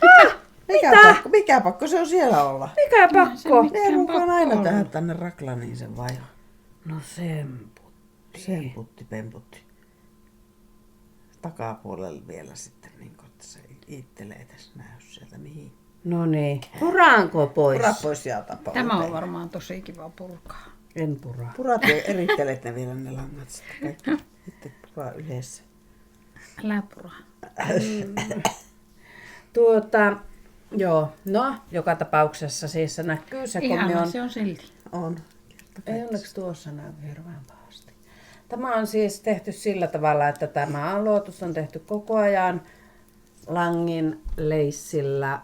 Mikä pakko se on siellä olla? Mikä pakko? Ne mukaan aina tehdä tänne raklaniin sen vai. No semputti. Semputti, pemputti. Takapuolelle vielä sitten, niin kun, että se ittelee tässä näy sieltä mihin. No niin. Puraanko pois? Pura pois ja tapa. Tämä on varmaan tosi kiva purkaa. En puraa. Purat ja erittelet ne vielä ne langat sitten kaikki. Sitten puraa yhdessä. Älä puraa. Joo, no, joka tapauksessa siis se näkyy se, kun Ihana on... se on silti. On. Ei onneksi tuossa näy hirveän pahasti. Tämä on siis tehty sillä tavalla, että tämä aloitus on tehty koko ajan langin leissillä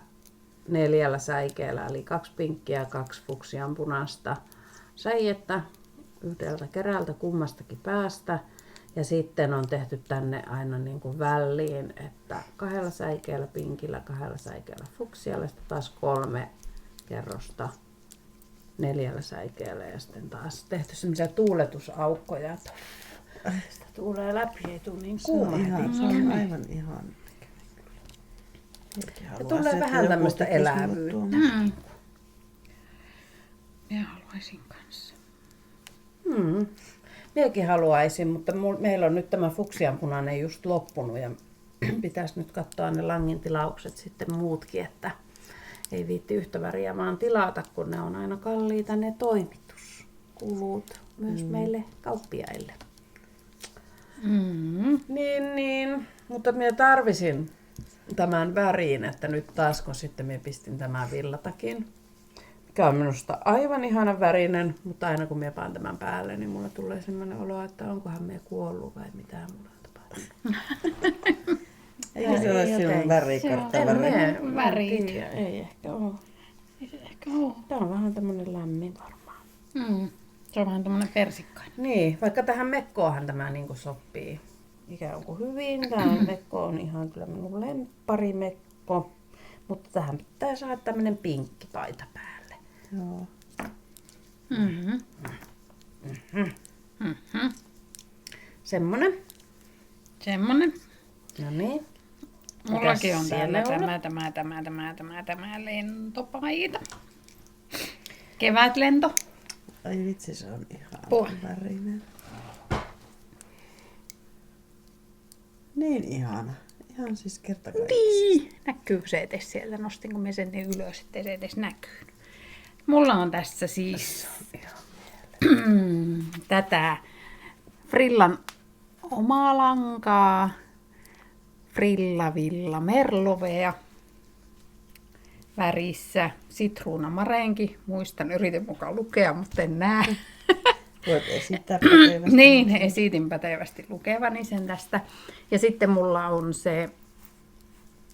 4 säikeellä, eli 2 pinkkiä ja 2 fuksian punaista säijettä yhdeltä kerältä kummastakin päästä. Ja sitten on tehty tänne aina niin kuin väliin, että 2 säikeellä pinkillä, 2 säikeellä fuksialla, sitten taas 3 kerrosta 4 säikeellä ja sitten taas tehty semmoisia tuuletusaukkoja. Sitä tuulee läpi, ei tule niin kuuma. Se on aivan ihan. Ja tulee vähän tämmöistä elävyyttä. Minä haluaisin kanssa. Minäkin haluaisin, mutta meillä on nyt tämä fuksianpunainen just loppunut ja pitäisi nyt katsoa ne Langin tilaukset sitten muutkin, että ei viitti yhtä väriä vaan tilata, kun ne on aina kalliita ne toimituskulut myös meille kauppiaille. Niin, mutta minä tarvisin tämän väriin, että nyt taas kun sitten minä pistin tämän villatakin, mikä on minusta aivan ihana värinen, mutta aina kun minä paan tämän päälle, niin mulla tulee sellainen olo, että onkohan minä kuollut vai mitään mulla on tapahtunut. Ei se ole sinun Värit. Ei ehkä ole. Ei se ehkä ole. Tämä on vähän tämmöinen lämmin varmaan. Se on vähän tämmönen persikkainen. Niin, vaikka tähän mekkoonhan tämä niin sopii ikään kuin hyvin. Tämä mekko on ihan kyllä minun lempparimekko, mutta tähän pitää saada tämmöinen pinkki paita päälle. Joo. Semmonen. No niin. Mullakin on siellä täällä tämä lentopaita. Kevätlento. Ai vitsi, se on ihan Puh. värinen. Niin ihana. Ihan siis kertakaikkisesti. Näkyykö se edes sieltä? Nostinko me sen niin ylös, ettei se edes näkyy. Mulla on tässä siis tätä Frillan omaa lankaa. Frillavilla Merlovea värissä sitruunamarenki. Muistan, yritin mukaan lukea, mutta en näe. Voit esittää pätevästi. Niin, esitin pätevästi lukevani sen tästä. Ja sitten mulla on se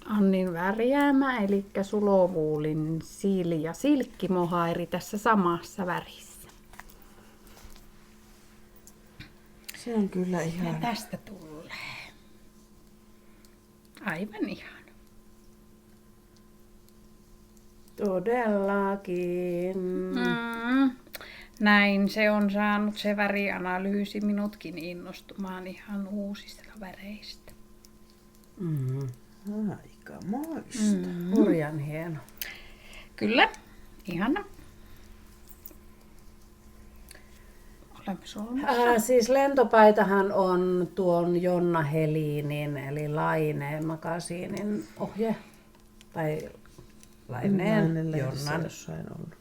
Annin värjäämä, eli Sulovuulin ja silkkimohairi tässä samassa värissä. Se on kyllä Ja ihana. tästä tulee aivan ihana. Todellakin. Näin se on saanut se värianalyysi minutkin innostumaan ihan uusista väreistä. Aika moista. Hurjan hieno. Kyllä, ihana. Olemme solmussa. Siis lentopaitahan on tuon Jonna Helinin eli Laineen makasiinin ohje. Tai Laineen Jonnan. Jossain ollut.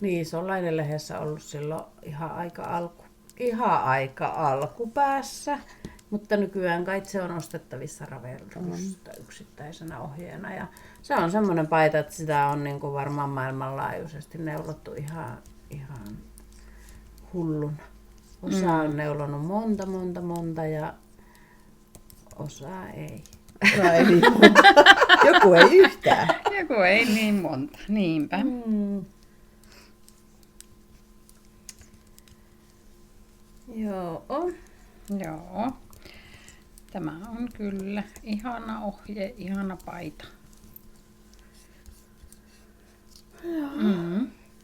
Niin, se on Laine-lehdessä ollut silloin ihan aika alkupäässä. Mutta nykyään kai se on ostettavissa Ravelrosta yksittäisenä ohjeena. Ja se on semmoinen paita, että sitä on niin kuin varmaan maailmanlaajuisesti neulottu ihan hulluna. Osa on neulonut monta ja osa ei. No, ei niin monta. Joku ei yhtään. Joku ei niin monta, niinpä. Joo. Joo. Tämä on kyllä ihana ohje, ihana paita.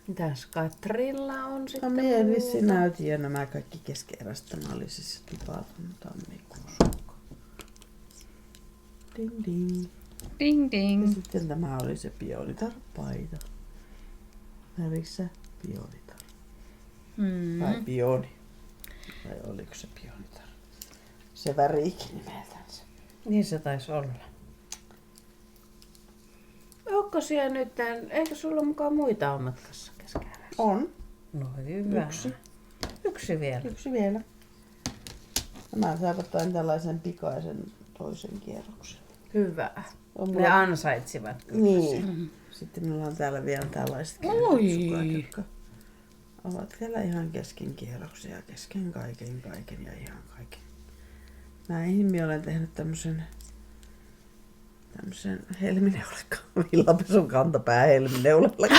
Mitäs Katrilla on No sitten? mie vissiin näytin jo nämä kaikki keskeerästä. Tämä oli siis tipaton tammikuussa. Ding ding. Ding Ja ding. sitten tämä oli se pionitar-paita. Värissä pionitar. Tai pioni. Vai oliko se pionitar? Se väriikin nimeltänsä. Niin se taisi olla. Onko siellä nyt, eikö sulla mukaan muita ole matkassa keskenään? On. No hyvä. Yksi vielä. Yksi vielä. Nämä saavat aina tällaisen pikaisen toisen kierroksen. Hyvä. On Ne mulla- ansaitsivat kyllä. Niin. Sitten meillä on täällä vielä tällaiset Oi. sukat, jotka ovat vielä ihan kesken kierroksia, kesken kaiken ja ihan kaiken. Näihin minä olen tehnyt tämmösen helmineulekan, villapesun kantapää helmineulella.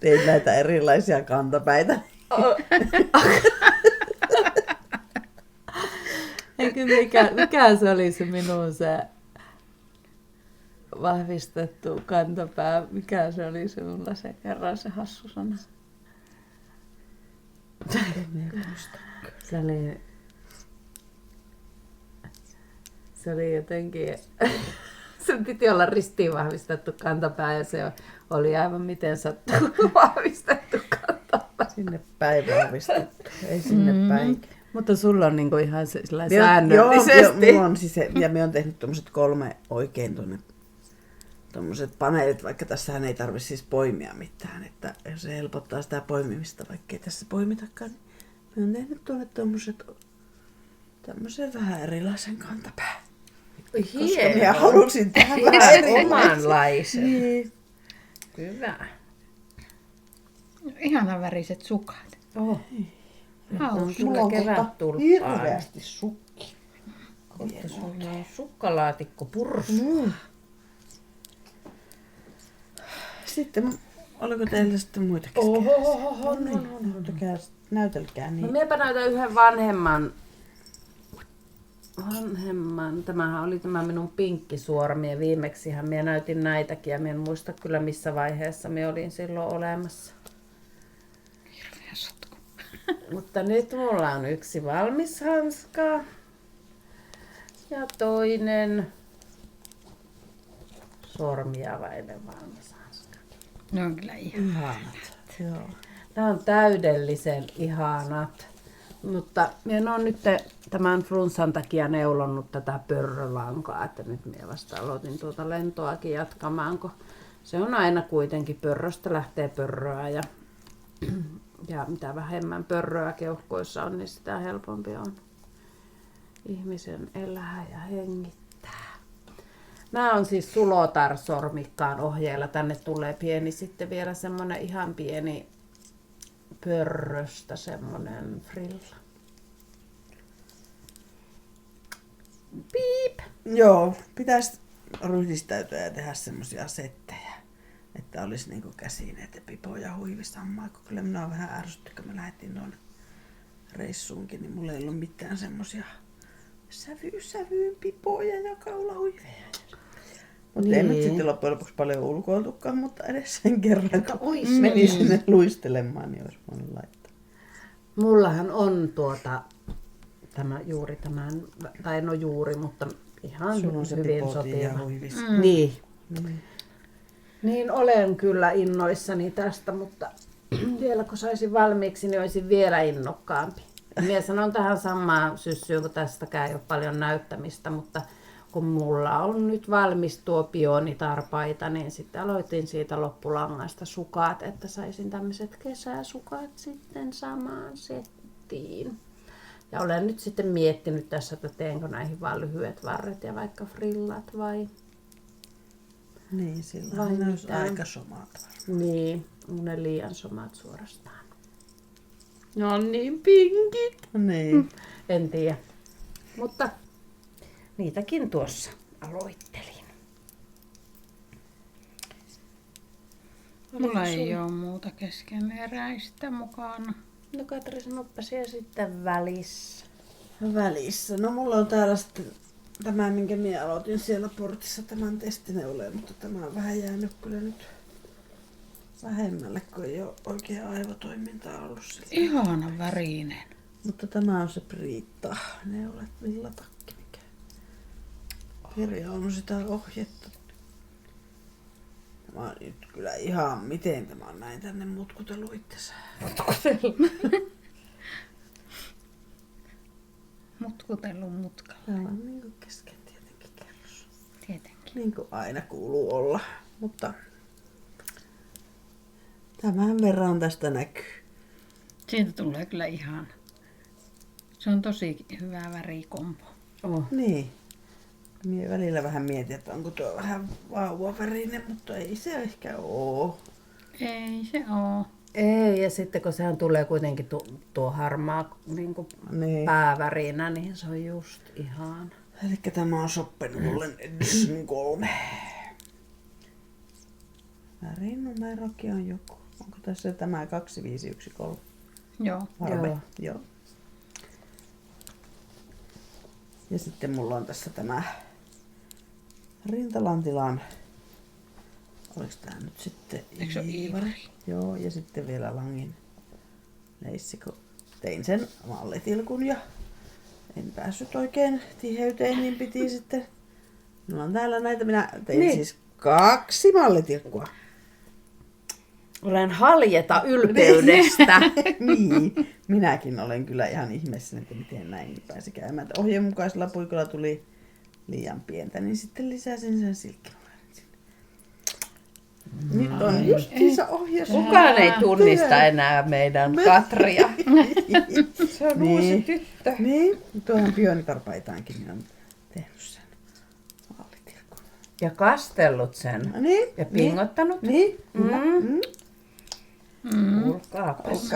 tein näitä erilaisia kantapäitä. Eikö mikä se oli se minun se vahvistettu kantapää? Mikä se oli se mulla se kerran se hassu sana? Se oli jotenkin, se piti olla ristiin vahvistettu kantapää ja se oli aivan miten sattuu vahvistettu kantapää. Sinne päin vahvistettu, ei sinne päin. Mutta sulla on niinku ihan säännöllisesti. Joo, mulla on siis ja me on tehnyt tommoset 3 oikein tommoset paneelit, vaikka tässähän ei tarvitse siis poimia mitään, että se helpottaa sitä poimimista, vaikka ei tässä poimitakaan. Niin me on tehnyt tuonne tämmösen vähän erilaisen kantapään. Koska minä halusin tehdä vähän erilaisen. Omanlaisen. Niin. Hyvä. Ihanan väriset sukat. Oh. Hauska. Mulla on kevättulppaa. hirveästi sukki. Kohta sulla on sukkalaatikko pursu. Sitten, oliko teillä sitten muita kesken? Näytelkää niin. No minäpä näytän yhden vanhemman. Tämähän oli tämä minun pinkkisuormi ja viimeksihän minä näytin näitäkin ja minä en muista kyllä missä vaiheessa minä olin silloin olemassa. Hirveä sotku. Mutta nyt mulla on yksi valmis hanska ja toinen sormiavainen valmis hanska. Ne on kyllä ihan. Ihanat. Joo. Nämä on täydellisen ihanat, mutta minä olen nyt tämän flunssan takia neulonnut tätä pörrölankaa, että nyt minä vasta aloitin tuota lentoakin jatkamaan, kun se on aina kuitenkin pörröstä lähtee pörröä ja mitä vähemmän pörröä keuhkoissa on, niin sitä helpompi on ihmisen elää ja hengittää. Nämä on siis Sulotar-sormikkaan ohjeilla. Tänne tulee pieni sitten vielä semmonen ihan pieni pörröstä semmonen frilla. Piip! Joo, pitäisi ryhdistäytyä ja tehdä semmosia settejä, että olisi niinku käsineet ja pipoja huivisammaa, kun kyllä minä olen vähän ärsytty, kun me lähdettiin tuonne reissuunkin, niin mulla ei ollut mitään semmosia sävyyn pipoja ja kaulahuiveja. Mutta ei nyt sitten loppujen lopuksi paljon ulkoiltukaan, mutta edes sen kerran, että meni sinne luistelemaan, niin olisi voinut laittaa. Mullahan on juuri tämän, tai no juuri, mutta ihan Sulla on se hyvin pipoti ja sopiva. huivis. Niin. Niin olen kyllä innoissani tästä, mutta vielä kun saisin valmiiksi, niin olisin vielä innokkaampi. Minä sanon tähän samaan syssyyn, kun tästäkään ei ole paljon näyttämistä, mutta kun mulla on nyt valmis tuo pionitarpaita, niin sitten aloitin siitä loppulangasta sukat, että saisin tämmöiset kesäsukat sitten samaan settiin. Ja olen nyt sitten miettinyt tässä, että teenkö näihin vaan lyhyet varret ja vaikka frillat vai... Niin, sillä Vai on olisi mitään. aika somat varmaan. Niin, on ne liian somat suorastaan. Ne on niin pinkit. Niin. En tiedä. Mutta niitäkin tuossa aloittelin. Mulla ei ole muuta keskeneräistä mukana. No Katri, sanoppa siellä sitten välissä. Välissä. No mulla on täällä sitten tämä, minkä minä aloitin siellä portissa tämän testineuleen, mutta tämä on vähän jäänyt kyllä nyt vähemmälle, kun ei ole oikein aivotoimintaa ollut sillä. Ihana värinen. Mutta tämä on se Priitta neulet villatakki, mikä kirja on sitä ohjetta. Tämä on nyt kyllä ihan miten tämä on näin tänne mutkutellut itsensä. Mutkutellut mutkalla. Täällä on niin kuin kesken tietenkin kerros. Tietenkin. Niin kuin aina kuuluu olla, mutta tämän verran tästä näkyy. Siitä tulee kyllä ihana. Se on tosi hyvä värikompo. Oh. Niin. Mie välillä vähän mietin, että onko tuo vähän vauvavärinen, mutta ei se ehkä oo. Ei se oo. Ei, ja sitten kun sehän tulee kuitenkin tuo harmaa niin kuin Niin. päävärinä, niin se on just ihan. Eli tämä on Soppenullen Edition 3. Värinumerokin on joku. Onko tässä tämä 2513 Joo. arve? Joo. Joo. Ja sitten mulla on tässä tämä Rintalantilan, oliko tää nyt sitten Eikö se ole Iivari? Joo, ja sitten vielä Langin leissi, kun tein sen mallitilkun ja en päässyt oikein tiheyteen, niin piti sitten. Minulla on täällä näitä, minä tein Niin. siis 2 mallitilkkua. Olen haljeta ylpeydestä. Niin, minäkin olen kyllä ihan ihmeessäni, että miten näin pääsi käymään. Että ohjeenmukaisella puikolla tuli liian pientä, niin sitten lisäsin sen silkkinumerin sinne. Nyt on justiinsa ohjeessa. Kukaan ei tunnista enää meidän Katria. Se on Niin. uusi tyttö. Niin, tuohon pionikarpaitaankin niin on tehnyt sen mallitilkun. Ja kastellut sen. Niin, Ja pingottanut. Niin, kyllä. Kuulkaapas.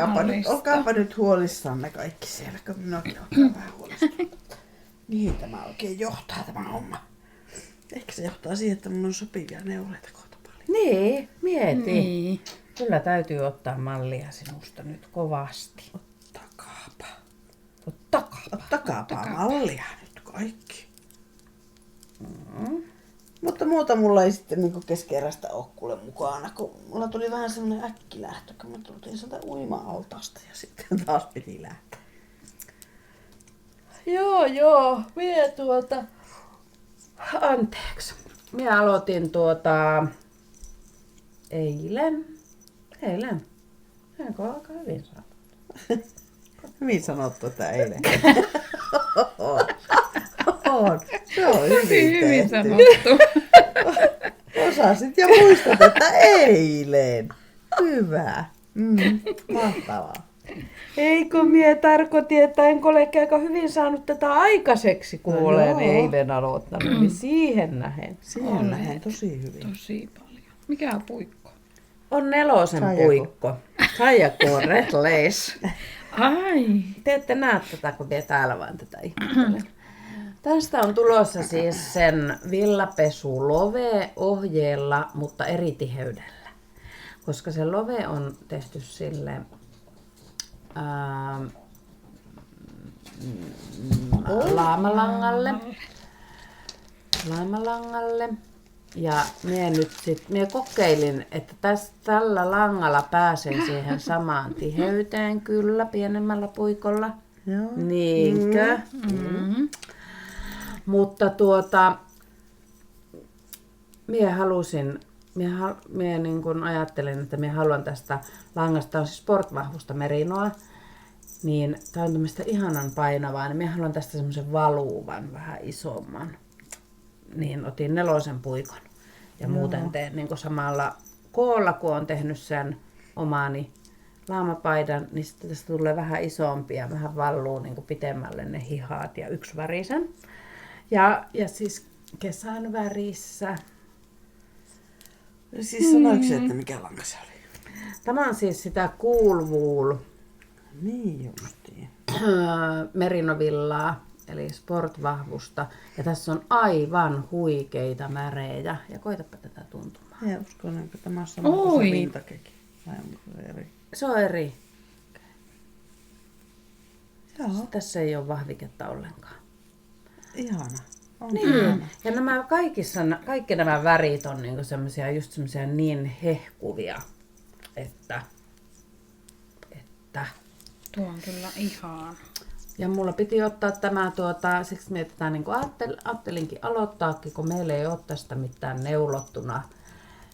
Olkaapa nyt huolissanne kaikki siellä, kun minuakin alkaa vähän huolestunut. Mihin tämä oikein johtaa tämä homma? Ehkä se johtaa siihen, että minulla on sopivia neuleita kohta paljon. Niin, mieti. Niin. Kyllä täytyy ottaa mallia sinusta nyt kovasti. Ottakaapa. Ottakaapa. Ottakaapa mallia nyt kaikki. Mutta muuta mulla ei sitten niinku keskeeräistä ole kuule mukana, kun mulla tuli vähän semmoinen äkkilähtö, kun me tultiin sieltä uima-altaasta ja sitten taas piti lähteä. Joo. Mie Anteeksi. Minä aloitin eilen. Eikö aika hyvin sanottu? Hyvin sanottu, että eilen. On. Se on Hyvin sanottu. Osasit ja muistat, että eilen. Hyvä. Mahtavaa. Eikö mie tarkoitin, että enkä ole aika hyvin saanut tätä aikaiseksi, kun No olen joo. eilen aloittanut, niin siihen nähen. Siihen lähden tosi hyvin. Tosi paljon. Mikä puikko? On 4 Saijako. puikko. Saijako Red Lace. Ai. Te ette näe tätä, kun te täällä vaan tätä ihmettelen. Tästä on tulossa siis sen villapesu love ohjeella, mutta eri tiheydellä. Koska se love on tehty sille laamalangalle. Ja mie kokeilin, että tällä langalla pääsen siihen samaan tiheyteen kyllä, pienemmällä puikolla. Joo. Niinkö? Mutta mie niin kuin ajattelin, että mie haluan tästä langasta, on siis sportvahvusta merinoa, niin tää on tämmöistä ihanan painavaa, niin mie haluan tästä semmoisen valuvan, vähän isomman. Niin otin 4 puikon. Ja muuten teen niin kuin samalla koolla, kun on tehnyt sen omani laamapaidan, niin sitten tästä tulee vähän isompi ja vähän valluu niin kuin pitemmälle ne hihat ja yksivärisen. Ja siis kesän värissä. Siis sanoiko se, että mikä lanka se oli? Tämä on siis sitä Cool Wool Niin justiin. merinovillaa, eli sportvahvusta. Ja tässä on aivan huikeita märejä. Ja koitapa tätä tuntumaan. Ja uskon, että tämä on sama kuin se Oi. rintakeki. Vai onko se eri? Se on eri. Joo, Tässä ei ole vahviketta ollenkaan. ihana. On Niin. ihana. Ja kaikki nämä värit on niinku semmosia, just semmosia niin hehkuvia, että. Tuo on kyllä ihan. Ja mulla piti ottaa tämä, siksi mietitään, niin kuin ajattelinkin aloittaakin, kun meillä ei ole tästä mitään neulottuna.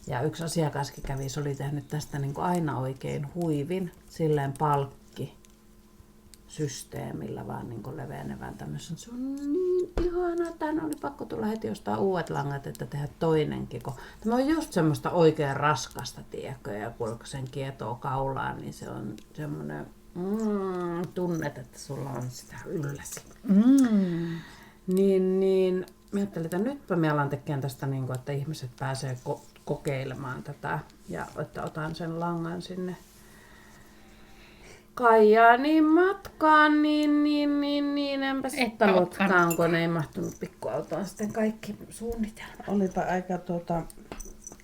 Ja yksi asiakaskin kävi, se oli tehnyt tästä niin kuin aina oikein huivin, silleen palkkisysteemillä, vaan niin kuin leveänevän tämmöisen. Se on niin ihana, että oli pakko tulla heti jostain uudet langat, että tehdä toinenkin. Kun tämä on just semmoista oikein raskasta, tiedätkö, ja kun sen kietoo kaulaan, niin se on semmoinen tunnet, että sulla on sitä ylläsi. Niin, mä ajattelin, että nytpä mä alan tekemään tästä, niin kuin, että ihmiset pääsee kokeilemaan tätä ja että otan sen langan sinne Kajaaniin matkaan, niin enpä ottanutkaan, kun ei mahtunut pikkuautoon sitten kaikki suunnitelmat. Olipa aika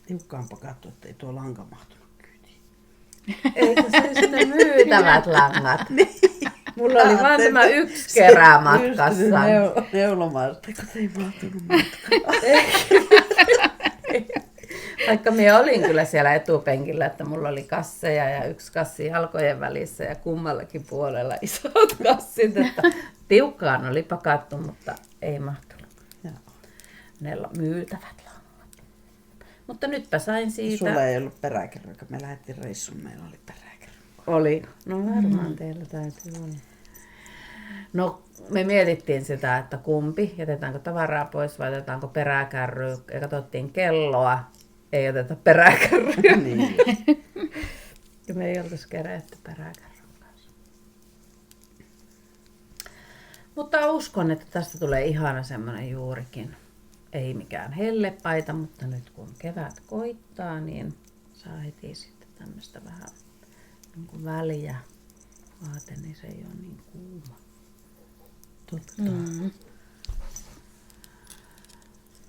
tiukkaan pakattu, ettei tuo lanka mahtunut kyytiin. Eikö se olisi ne myytävät langat? Mulla oli vaan tämä yksi kerää matkassa. Neulomaasta, kun ei mahtunut matkaan. Vaikka minä olin kyllä siellä etupenkillä, että mulla oli kasseja ja yksi kassi jalkojen välissä ja kummallakin puolella isot kassit. Että tiukkaan oli pakattu, mutta ei mahtunut. Joo. Ne myytävät langat. Mutta nytpä sain siitä. Sulla ei ollut peräkärryä, kun me lähdettiin reissuun, meillä oli peräkärry. Oli. No varmaan teillä täytyy olla. No me mietittiin sitä, että kumpi, jätetäänkö tavaraa pois vai otetaanko peräkärryä. Ja katsottiin kelloa, ei oteta peräkärryä. Niin. Ja me ei oltaisi kerätty peräkärryn kanssa. Mutta uskon, että tästä tulee ihana semmoinen juurikin. Ei mikään hellepaita, mutta nyt kun kevät koittaa, niin saa heti sitten tämmöistä vähän niin kuin väliä. Vaate, niin se ei ole niin kuuma. Totta.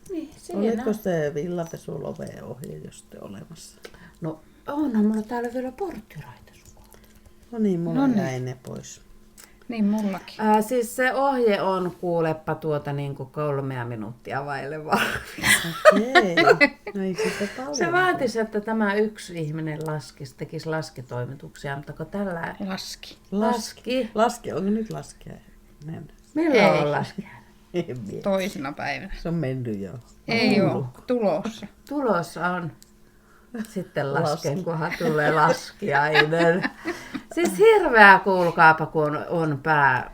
Niin, siinä. Oletko se villapesuloveen ohje jo sitten olemassa? No onhan mulla täällä vielä porttiraita sukaan. No niin, mulla jäi ne pois. Niin mullakin. Siis se ohje on kuuleppa niin kuin 3 minuuttia vaille valmis. Okei. No ei sitä paljon. Se vaatisi, että tämä yksi ihminen tekisi laskitoimituksia, mutta kun tällä Laski. Laski, onko nyt laskea? Milloin Ei. on laskea? En vie. Toisena päivänä. Se on mennyt jo. Ei ole tulossa. Tulossa on. Sitten lasken, kunhan tulee laskiainen. Siis hirveää, kuulkaapa, kun on pää.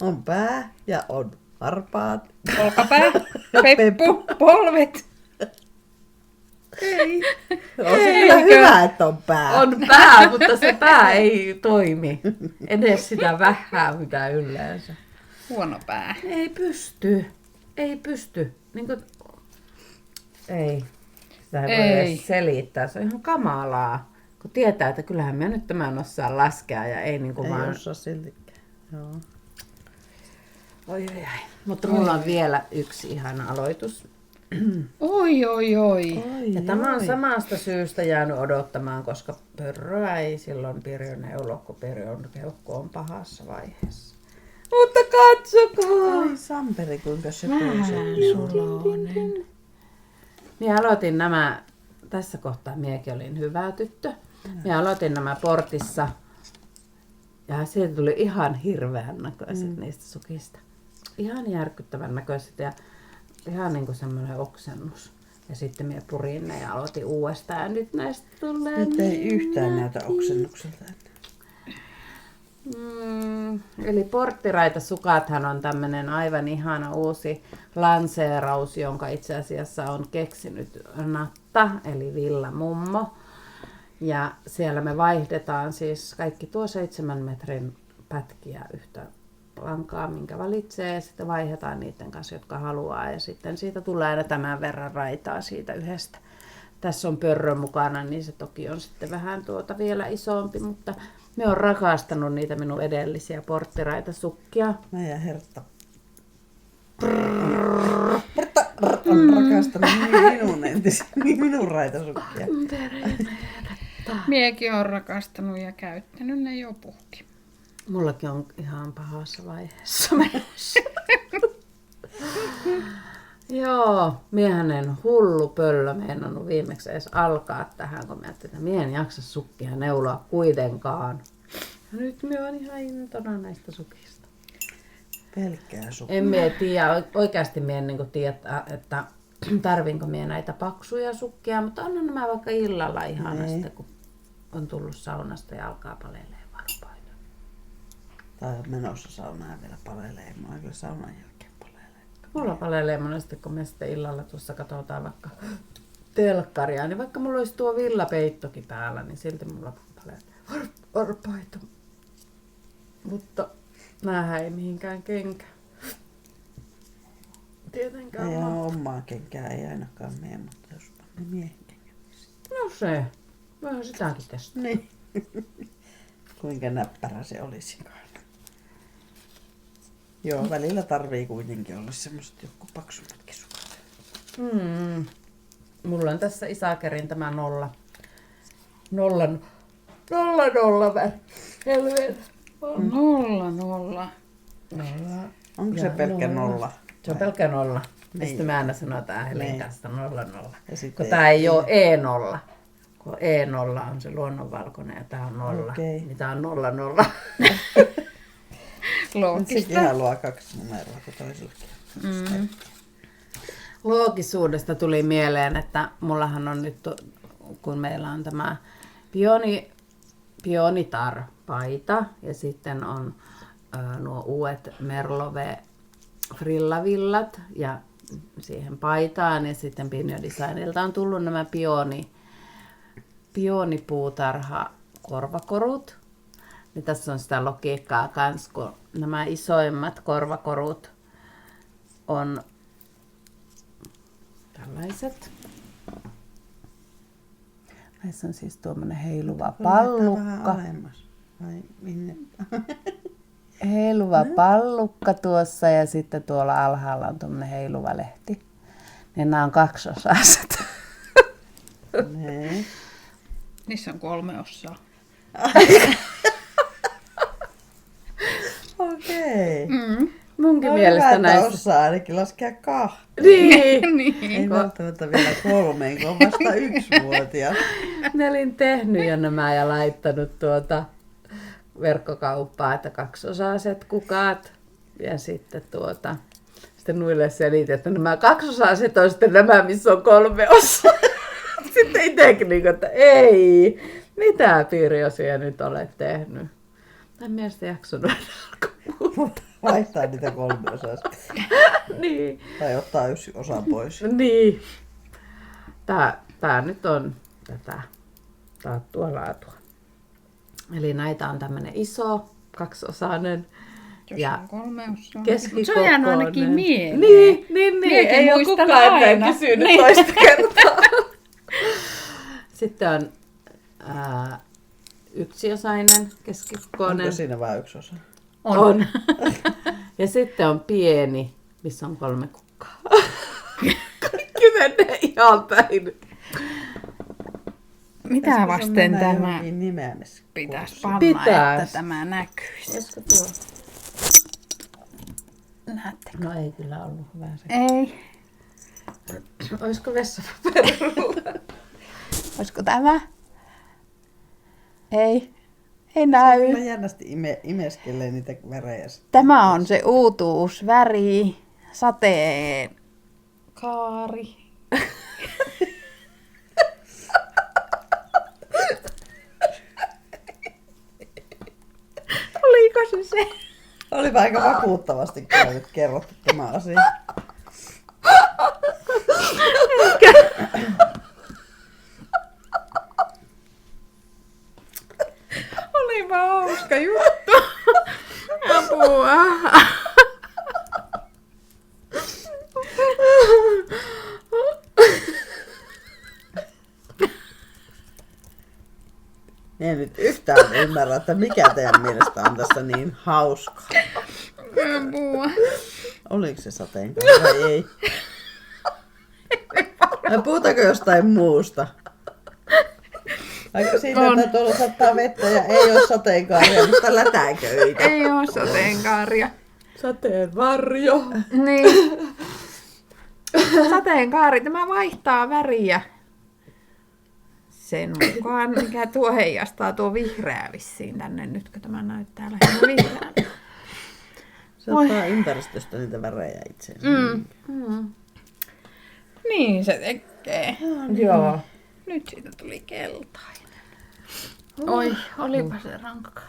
On pää ja on varpaat. Olkapää, peppu, polvet. Ei. On se kyllä hyvä, että on pää. On pää, mutta se pää ei toimi. Edes sitä vähän, mitä yleensä. Huono pää. Ei pysty. Ei pysty. Niin kuin... Ei. Sitä ei voi edes selittää. Se on ihan kamalaa. Kun tietää, että kyllähän minä nyt tämän osaan laskea ja ei niin kuin Ei vaan... osaa siltikään. Joo. Oi. Mutta mulla on vielä yksi ihana aloitus. Oi. Ja tämä on samasta syystä jäänyt odottamaan, koska pörröä ei silloin Pirjon neulo, kun Pirjon keuhko on pahassa vaiheessa. Mutta katsokaa! Ai Samperi, kuinka se Sulonen. Minä aloitin nämä, tässä kohtaa minäkin olin hyvä tyttö. Minä aloitin nämä portissa ja siitä tuli ihan hirveän näköiset niistä sukista. Ihan järkyttävän näköiset ja ihan niin kuin semmoinen oksennus. Ja sitten minä purin ne ja aloitin uudestaan ja nyt näistä tulee Nyt ei yhtään näytä oksennukselta. Eli porttiraitasukat on tämmöinen aivan ihana uusi lanseeraus, jonka itse asiassa on keksinyt Natta, eli Villa Mummo. Ja siellä me vaihdetaan siis kaikki tuo 7 metrin pätkiä yhtä lankaa, minkä valitsee, ja sitten vaihdetaan niiden kanssa, jotka haluaa, ja sitten siitä tulee aina tämän verran raitaa siitä yhdestä. Tässä on pörrö mukana, niin se toki on sitten vähän vielä isompi, mutta me on rakastanut niitä minun edellisiä porttiraita-sukkia. Mä ja Hertta. Hertta on rakastanut minun raitasukkia. Miekin on rakastanut ja käyttänyt ne jo puhki. Mullakin on ihan pahassa vaiheessa menossa. Joo, miehän hullu pöllö meinannut viimeksi edes alkaa tähän, kun mä ajattelin, että mie en jaksa sukkia neuloa kuitenkaan. Ja nyt minä olen ihan intona näistä sukista. Pelkkää sukkia. En mie tiedä, oikeasti mie en niin tiedä, että tarvinko mie näitä paksuja sukkia, mutta onhan nämä vaikka illalla ihanasti, kun on tullut saunasta ja alkaa palelee varpaita. Tai on menossa saunaan ja vielä palelee. Mä oon kyllä saunan jälkeen palelee. Mulla palelee monesti, kun me sitten illalla tuossa katsotaan vaikka telkkaria, niin vaikka mulla olisi tuo villapeittokin päällä, niin silti mulla palelee varpaita. Mutta näähän ei mihinkään kenkään. Tietenkään Ei ole. ole omaa kenkää, ei ainakaan mene, mutta jos ne miehen kenkää. No se. Voihan sitäkin testaa. Niin. Kuinka näppärä se olisikaan. Joo, välillä tarvii kuitenkin olla semmoset joku paksummatkin sukat. Mulla on tässä Isakerin tämä nollan 0 väri. Helvet. 0. Nolla. Onko se pelkkä nolla? Se on pelkkä 0. Niin. Mistä mä aina sanotaan Helin Niin. kanssa 0. Ja sitten Kun tää ei ole E0. Kun E0 on se luonnonvalkoinen ja tää on 0. Okei. Niin tää on 0. Loogista. Sekin luo 2 numeroa kuin toisellakin. Loogisuudesta tuli mieleen, että mullahan on nyt, kun meillä on tämä pionitar-paita ja sitten on nuo uudet Merlove frillavillat ja siihen paitaan ja sitten Pinjo Designilta on tullut nämä pionipuutarha korvakorut. Niin tässä on sitä logiikkaa kans, kun nämä isoimmat korvakorut on tällaiset. Näissä on siis tuommoinen heiluva pallukka. Vai minne? Heiluva pallukka tuossa ja sitten tuolla alhaalla on tuommoinen heiluva lehti. Niin nämä on kaksosaiset. Nee. Niissä on 3 osaa. Okei. Munkin No mielestä hyvä, että näissä. osaa ainakin laskea 2. Niin. Ei välttämättä vielä 3, kun on vasta 1-vuotias. Ne olin tehnyt jo nämä ja laittanut verkkokauppaa, että kaksosaiset kukat. Ja sitten sitten nuille selitin, että nämä kaksosaiset on sitten nämä, missä on 3 osaa. Sitten itsekin niin, että ei, mitä Pirjosia nyt olet tehnyt. Tai mielestä jaksanut Vaihtaa niitä 3 osaa. Niin. Tai ottaa 1 osa pois. Niin. Tää nyt on tätä taattua laatua. Eli näitä on tämmönen iso, kaksiosainen Jos ja on 3 osaa. Mut keskikokoinen. se on jäänyt ainakin mieleen. Niin. Minäkin Ei ole muistan kukaan aina. enää kysynyt Niin. toista kertaa. Sitten on yksiosainen, keskikokoinen. Onko siinä vain 1 osa? On. Ja sitten on pieni, missä on 3 kukkaa. Kaikki menee ihan päin. Mitä vasten tämä Nimeämis. pitäisi panna, Pitäis. että tämä näkyisi? Olisiko tuo? Näettekö? No ei kyllä ollut hyvä se. Ei. Olisiko vessapaperulla? Olisiko tämä? Ei. Ei näy. Kyllä jännästi imeskelee niitä värejä. Tämä on se uutuusväri. Sateen kaari. Oliko se se? Oli aika vakuuttavasti kyllä nyt kerrottu tämä asia. Olipa hauska juttu. Apua. En nyt yhtään ymmärrä, että mikä teidän mielestä on tässä niin hauskaa. Apua. Oliko se sateenkaari vai ei? Vai puhutaanko jostain muusta? Vaikka siitä, että tuolla sattaa vettä ja ei ole sateenkaaria, mutta lätäköitä. Ei oo sateenkaaria. Sateenvarjo. Niin. Sateenkaari, tämä vaihtaa väriä. Sen mukaan, mikä tuo heijastaa tuo vihreä vissiin tänne, nytkö tämä näyttää lähinnä vihreän. Se ottaa ympäristöstä niitä värejä itseensä. Niin se tekee. Joo. Nyt siitä tuli keltainen. Oi, olipa se rankka.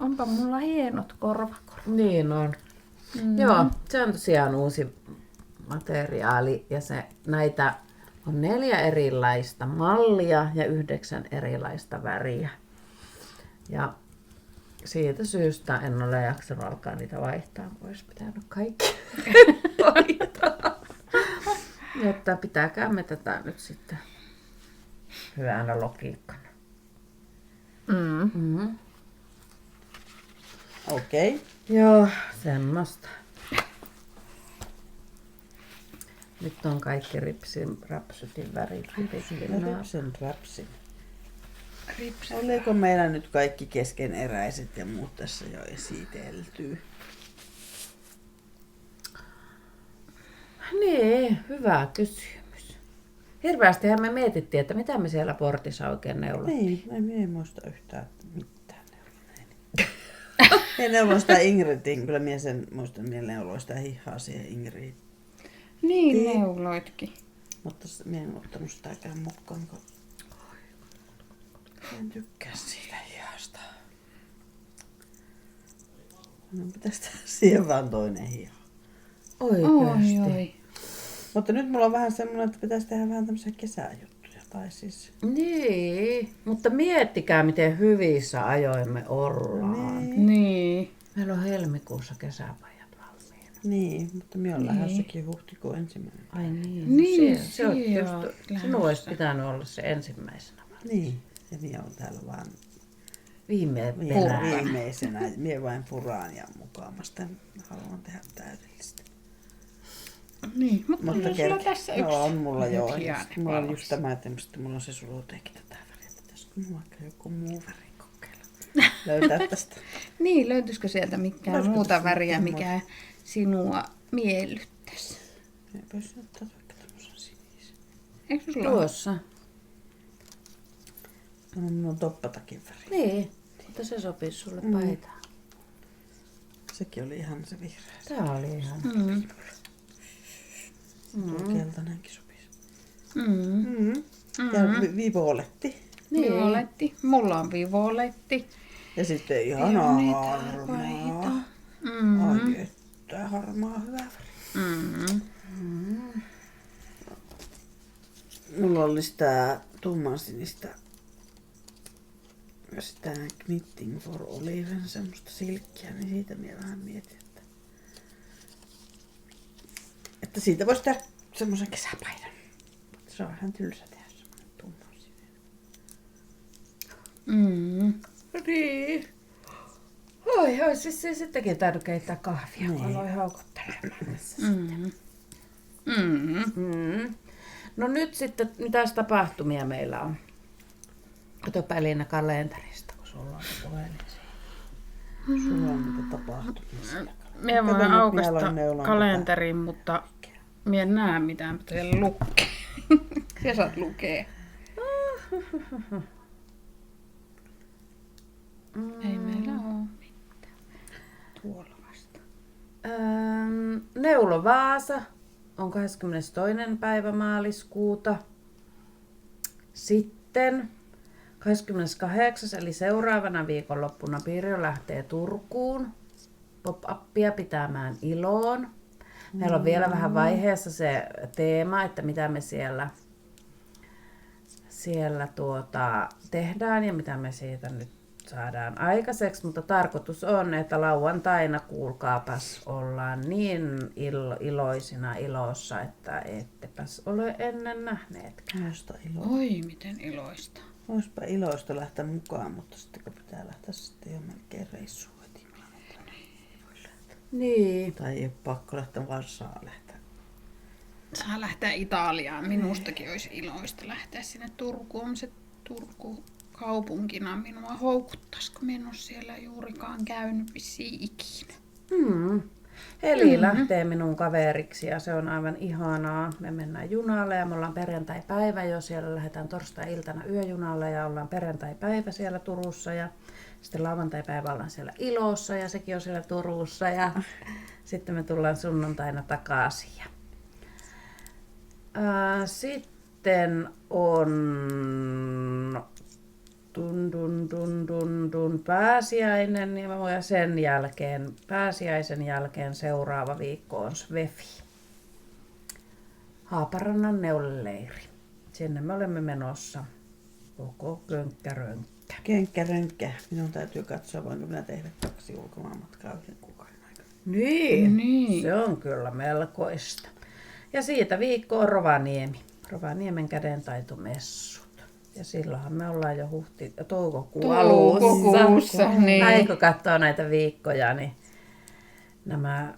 Onpa mulla hienot korvakorvat. Niin on. Joo, se on tosiaan uusi materiaali ja näitä on 4 erilaista mallia ja 9 erilaista väriä. Ja siitä syystä en ole jaksanut alkaa niitä vaihtaa, kun olisi pitänyt kaikki vaihtaa. Jotta pitääkäämme tätä nyt sitten hyvänä logiikkana. Okei. Joo, semmoista. Nyt on kaikki ripsin rapsutin värit. Rypsen räpsi. Oliko meillä nyt kaikki keskeneräiset ja muut tässä jo esitelty? Niin, hyvä kysymys. Hirveästihän me mietittiin, että mitä me siellä portissa oikein neulottiin. Niin, en muista yhtään mitään neuloneeni. Ei neulon sitä Ingridin, kyllä minä sen muistan, minä neuloin sitä hihaa siihen Ingridiin. Niin, neuloitkin. Mutta minä en ottanut sitäkään mukaan, kun en tykkää siitä hihasta. No pitäisi tehdä siihen vaan toinen hiha. Oikeasti. Oi. Mutta nyt mulla on vähän semmoinen, että pitäisi tehdä vähän tämmöisiä kesäjuttuja. Tai siis... Niin, mutta miettikää miten hyvissä ajoin me ollaan. Niin. Meillä on helmikuussa kesäpajat valmiina. Niin, mutta minä olen lähdössäkin huhtikuun 1. Ai niin, Niin, se on siinä just, on sinun olisi lähdössä. pitänyt olla se ensimmäisenä. Niin, ja minä olen täällä vaan viimeisenä. Minä vain puraan ja mukaamasta haluan tehdä täydellistä. Niin, mutta on sulla tässä yksi. No, on mulla joo. hieno Mulla on valmis. just tämä, että mulla on se suluteikki tätä väriä. Pitäisikö mulla vaikka joku muu väri kokeilla? Löytää tästä. Niin, löytyisikö sieltä mikään Olisiko muuta tässä väriä, mitään mikä sinua miellyttäisi? Eipä jos ottaa vaikka tämmösen sinisen. Eikö sulla ole? Tuossa. No, minulla on toppatakin väri. Niin, mutta se sopisi sulle paitaan. Sekin oli ihan se vihreä. Tää oli ihan. Tuo keltainenkin sopisi. Mm. Ja violetti. Niin. Violetti. Mulla on violetti. Ja sitten ihana harmaa. Ai että harmaa hyvä väri. Mulla oli sitä tummansinistä sitä Knitting for Oliven, semmoista silkkiä, niin siitä minä vähän mietin, että siitä voisi tehdä semmoisen kesäpaidan. Mutta se on vähän tylsä tehdä semmoinen tummansininen. Niin. Oi, siis sittenkin täytyy keittää kahvia, kun aloin haukottelemaan tässä. No nyt sitten, mitäs tapahtumia meillä on? Katsopa Elina kalenterista, kun sulla on se puhelin siinä. Sulla on niitä tapahtumia siellä. Minä voin Kato nyt, aukaista minä aloin neulomaan kalenterin, mutta minä en näe mitään, mitä siellä lukee. Sinä saat lukea. Ei meillä ole mitään. Tuolla vasta. Neulovaasa on 22. päivä maaliskuuta. Sitten 28. eli seuraavana viikonloppuna Pirjo lähtee Turkuun pop-appia pitämään Iloon. Meillä on vielä vähän vaiheessa se teema, että mitä me siellä tehdään ja mitä me siitä nyt saadaan aikaiseksi, mutta tarkoitus on, että lauantaina, kuulkaapas, ollaan niin iloisina ilossa, että ettepäs ole ennen nähneetkään. Oispa Oi, miten iloista. Oispa iloista lähteä mukaan, mutta sitten kun pitää lähteä sitten jo melkein reissuun heti. Niin. Tai ei ole pakko lähteä, vaan saa lähteä. Saa lähteä Italiaan. Minustakin olisi iloista lähteä sinne Turkuun. Se Turku kaupunkina minua houkuttaisi, kun minä en ole siellä juurikaan käynyt vissiin ikinä. Eli lähtee minun kaveriksi ja se on aivan ihanaa. Me mennään junalle ja me ollaan perjantai-päivä jo siellä. Lähdetään torstai-iltana yöjunalle ja ollaan perjantai-päivä siellä Turussa. Ja sitten lauantai-päivä ollaan siellä Ilossa ja sekin on siellä Turussa. Ja sitten me tullaan sunnuntaina takaisin. Sitten on pääsiäinen ja sen jälkeen, pääsiäisen jälkeen seuraava viikko on Svefi. Haaparannan neuleleiri. Sinne me olemme menossa. Koko könkkärönkkä. Kenkkärönkkä. Minun täytyy katsoa, voinko minä tehdä 2 ulkomaanmatkaa 1 kuukauden aikana. Niin, se on kyllä melkoista. Ja siitä viikko on Rovaniemi. Rovaniemen kädentaitomessut. Ja silloinhan me ollaan jo toukokuun alussa. Niin. Näin kun katsoo näitä viikkoja, niin nämä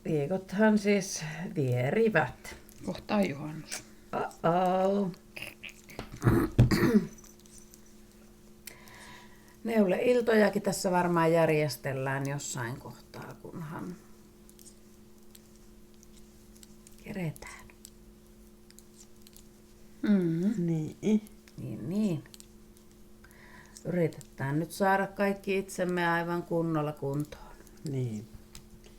viikothan siis vierivät. Kohta on juhannus. Oh. Neuleiltojakin tässä varmaan järjestellään jossain kohtaa, kunhan keretään. Niin. Niin. Yritetään nyt saada kaikki itsemme aivan kunnolla kuntoon. Niin.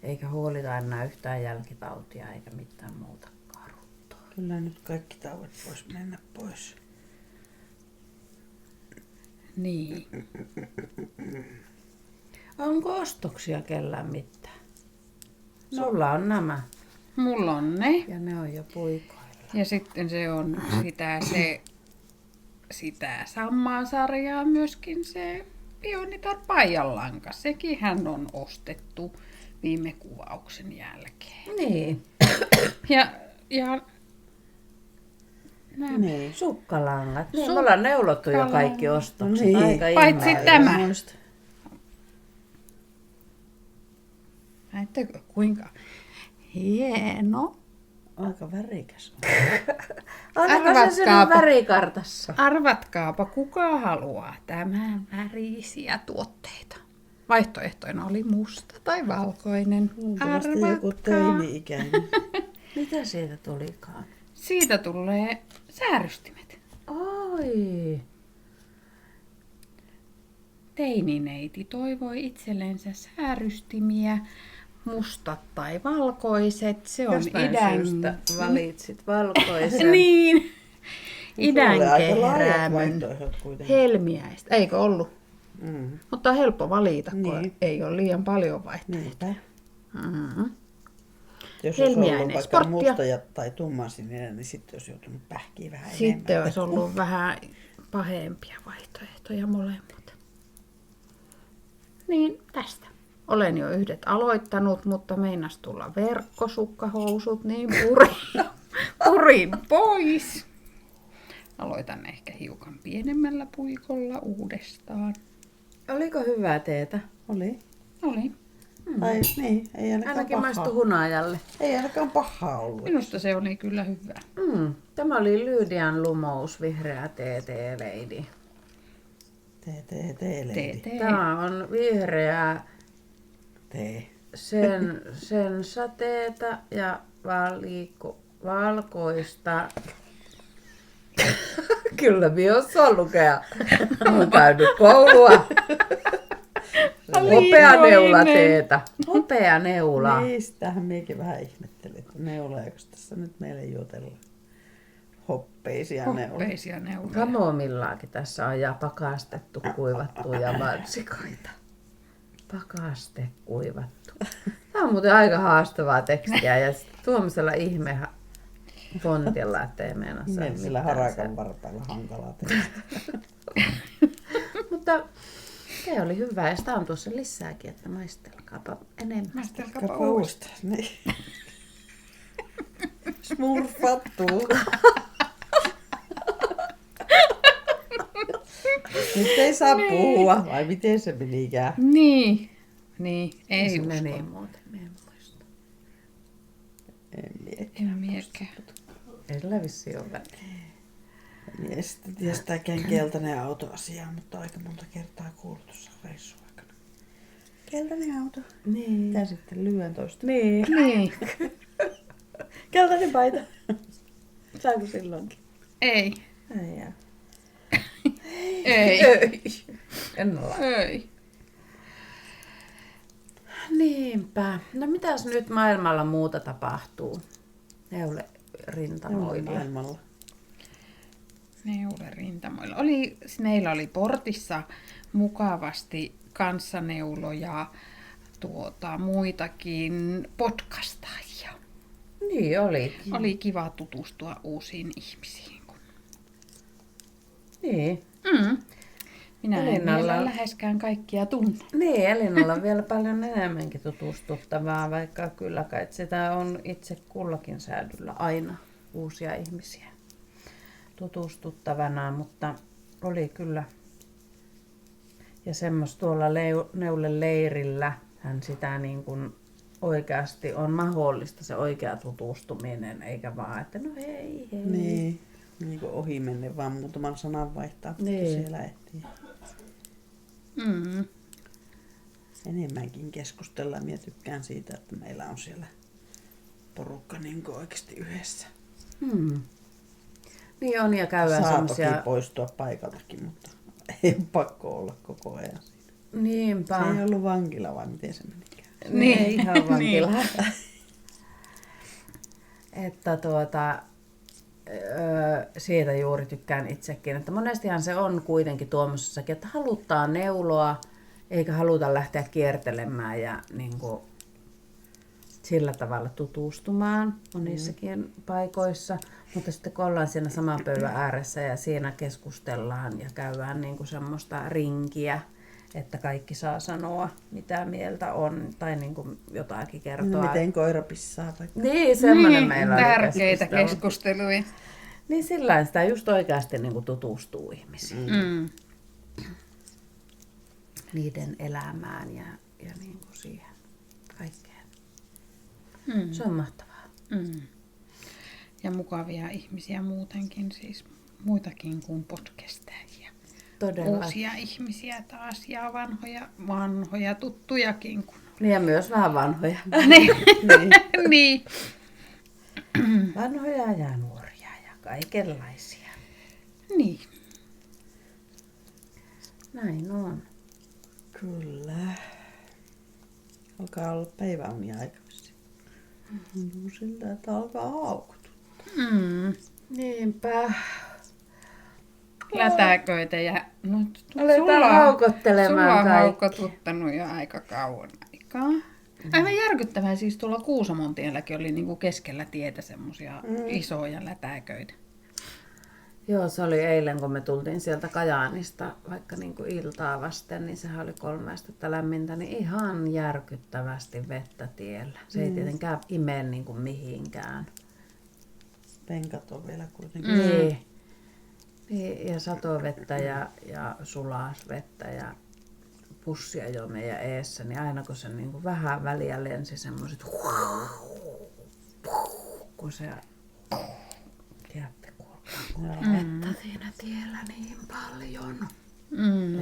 Eikä huolita enää yhtään jälkitautia eikä mitään muuta karuttoa. Kyllä nyt kaikki tauot vois mennä pois. Niin. Onko ostoksia kellään mitään? Sulla on nämä Mulla on ne. ja ne on jo puikoilla. Ja sitten se on sitä samaa sarjaa myöskin se Bionitar paijanlanka. Sekin hän on ostettu viime kuvauksen jälkeen. Niin, Ja nämä. Niin. sukkalangat. Niin, me ollaan neulottu jo kaikki ostokset. Niin. Aika Paitsi ihmeellistä. tämä. Muista. Näettekö kuinka hieno? Aika värikäs on. Oliko se sinun Arvatkaapa. värikartassa? Arvatkaapa, kuka haluaa tämän värisiä tuotteita. Vaihtoehtoina oli musta tai valkoinen. Luultavasti joku Arvatkaa. teini-ikäinen. Mitä siitä tulikaan? Siitä tulee säärystimet. Oi. Teinineiti toivoi itsellensä säärystimiä, mustat tai valkoiset. Se on Jostain idän... syystä valitsit valkoisen. Niin. Idän Sulle aika laajat kehräämön vaihtoehdot kuitenkin. helmiäistä. Eikö ollut? Mm. Mutta on helppo valita, kun Niin. ei ole liian paljon vaihtoehtoja. Niinpä. Mm-hmm. Jos olisi Helmiäinen ollut vaikka sporttia. musta tai tummansininen, niin sitten olisi joutunut pähkiä vähän Sitten enemmän. olisi ollut vähän pahempia vaihtoehtoja molemmat. Niin tästä. Olen jo yhdet aloittanut, mutta meinas tulla verkkosukkahousut, niin purin pois. Aloitan ehkä hiukan pienemmällä puikolla uudestaan. Oliko hyvää teetä? Oli. Oli. Tai niin, ei ainakaan Ainakin pahaa. maistui hunajalle. Ei ainakaan pahaa ollut. Minusta se oli kyllä hyvä. Tämä oli Lydian lumous, vihreä TT-leidi. TT-leidi. Tämä on vihreää T. sen sateeta ja valkoista. Kyllä minä osaan lukea. Olen käynyt koulua. Hopeaneulateetä. Hopeaneula. Niin, sitähän minäkin vähän ihmettelin, että neuleeko tässä nyt meille jutellaan. Hoppeisia neuleja. Hoppeisia neuloja. Kamomillaakin tässä on ja pakastettu, kuivattu ja mansikoita. Pakaste, kuivattu. Tämä on muuten aika haastavaa tekstiä ja tuomisella ihme fontilla, ettei meinaa saada Niin, sillä mitään harakan sen. varpailla hankalaa tehdä. Mutta se oli hyvä ja sitä on tuossa lisääkin, että maistelkaapa enemmän. Maistelkaapa Kapa uudestaan. uudestaan. Niin. Smurfattuu. Nyt ei saa puhua, vai miten se menikään? Niin, ei Se usko. meni muuten, me en muista. En miekään. En miekään. Ei sillä vissiin ole väliä. En sitten tiedä sitäkään keltainen auto-asiaa, mutta aika monta kertaa kuullut tuossa reissun aikana. Keltainen auto. Niin. Mitä sitten lyhyen toista? Niin. Niin, Keltainen paita. Saako silloinkin? ei. Ei jää. Ei. En ole. Ei. Niinpä. No mitäs nyt maailmalla muuta tapahtuu? Neule rintamoilla. Maailmalla. Neulerintamoilla. Meillä oli portissa mukavasti kanssaneuloja, muitakin podcastajia. Niin olikin. Oli kiva tutustua uusiin ihmisiin. Niin. Minä en Elinalla- vielä läheskään kaikkia tunne. Niin, Elinalla on vielä paljon enemmänkin tutustuttavaa, vaikka kyllä kai sitä on itse kullakin säädyllä aina uusia ihmisiä tutustuttavana, mutta oli kyllä. Ja semmoista tuolla neuleleirillä hän sitä niin kuin oikeasti on mahdollista se oikea tutustuminen, eikä vaan, että no hei. Niin kuin ohi menne, vaan muutaman sanan vaihtaa, kun Niin. siellä ehtii. Mm. enemmänkin keskustellaan. Minä tykkään siitä, että meillä on siellä porukka niin oikeasti yhdessä. Niin on, ja käydään Saa toki semmosia... poistua paikaltakin, mutta ei ole pakko olla koko ajan siinä. Niinpä. Se ei ollut vankila, vai miten se menikään? Niin, ei ihan vankila. Että siitä juuri tykkään itsekin. Että monestihan se on kuitenkin tuommoisessakin, että halutaan neuloa, eikä haluta lähteä kiertelemään ja niin kuin, sillä tavalla tutustumaan monissakin paikoissa. Mutta sitten kun ollaan siinä saman pöydän ääressä ja siinä keskustellaan ja käydään niin kuin semmoista rinkiä, että kaikki saa sanoa, mitä mieltä on, tai niin kuin jotakin kertoa. No, miten koira pissaa vaikka. Niin, semmoinen Niin, meillä oli tärkeitä keskustelu. keskusteluja. Niin sillä sitä just oikeasti niin kuin tutustuu ihmisiin, niiden elämään ja niin kuin siihen kaikkeen. Se on mahtavaa. Ja mukavia ihmisiä muutenkin, siis muitakin kuin podcastajia. Todella. Uusia ihmisiä taas ja vanhoja tuttujakin. Niin ja myös vähän vanhoja. Niin. Vanhoja ja nuoria ja kaikenlaisia. Niin. Näin on. Kyllä. Alkaa olla päiväunia aika. Tuntuu siltä, että alkaa haukuttua. Niinpä. Lätäköitä ja... No, Aletaan haukottelemaan sulla on kaikki. haukotuttanut jo aika kauan aikaa. Aivan järkyttävää, siis tuolla Kuusamon tielläkin oli niinku keskellä tietä semmosia isoja lätäköitä. Joo, se oli eilen, kun me tultiin sieltä Kajaanista, vaikka niin kuin iltaa vasten, niin sehän oli 3 astetta lämmintä, niin ihan järkyttävästi vettä tiellä. Se ei tietenkään imee niin kuin mihinkään. Penkat on vielä kuitenkin. Niin, ja satovettä ja sulasvettä ja pussia jo meidän eessä, niin aina kun se niin kuin vähän väliä lensi semmoiset, kun se vettä siinä tiellä niin paljon.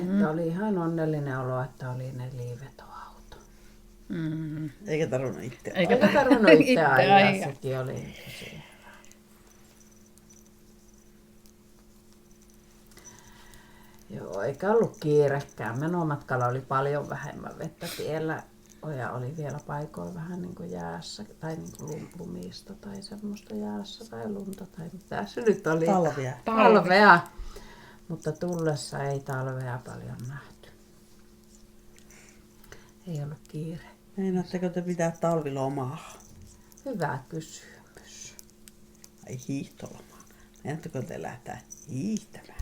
Että oli ihan onnellinen olo, että oli 4-vetoauto. Eikä tarvinnut itse. Eikä tarvinnut itse ajaa, sekin oli tosi hyvä. Joo, eikä ollut kiirekään. Menomatkalla oli paljon vähemmän vettä tiellä. Oja oli vielä paikoin vähän niin kuin jäässä tai niin kuin lumista tai semmoista jäässä tai lunta tai mitä se nyt oli. Talvea. Mutta tullessa ei talvea paljon nähty. Ei ollut kiire. Meinaatteko te pitää talvilomaa? Hyvä kysymys. Ai hiihtolomaa. Meinaatteko te lähteä hiihtämään?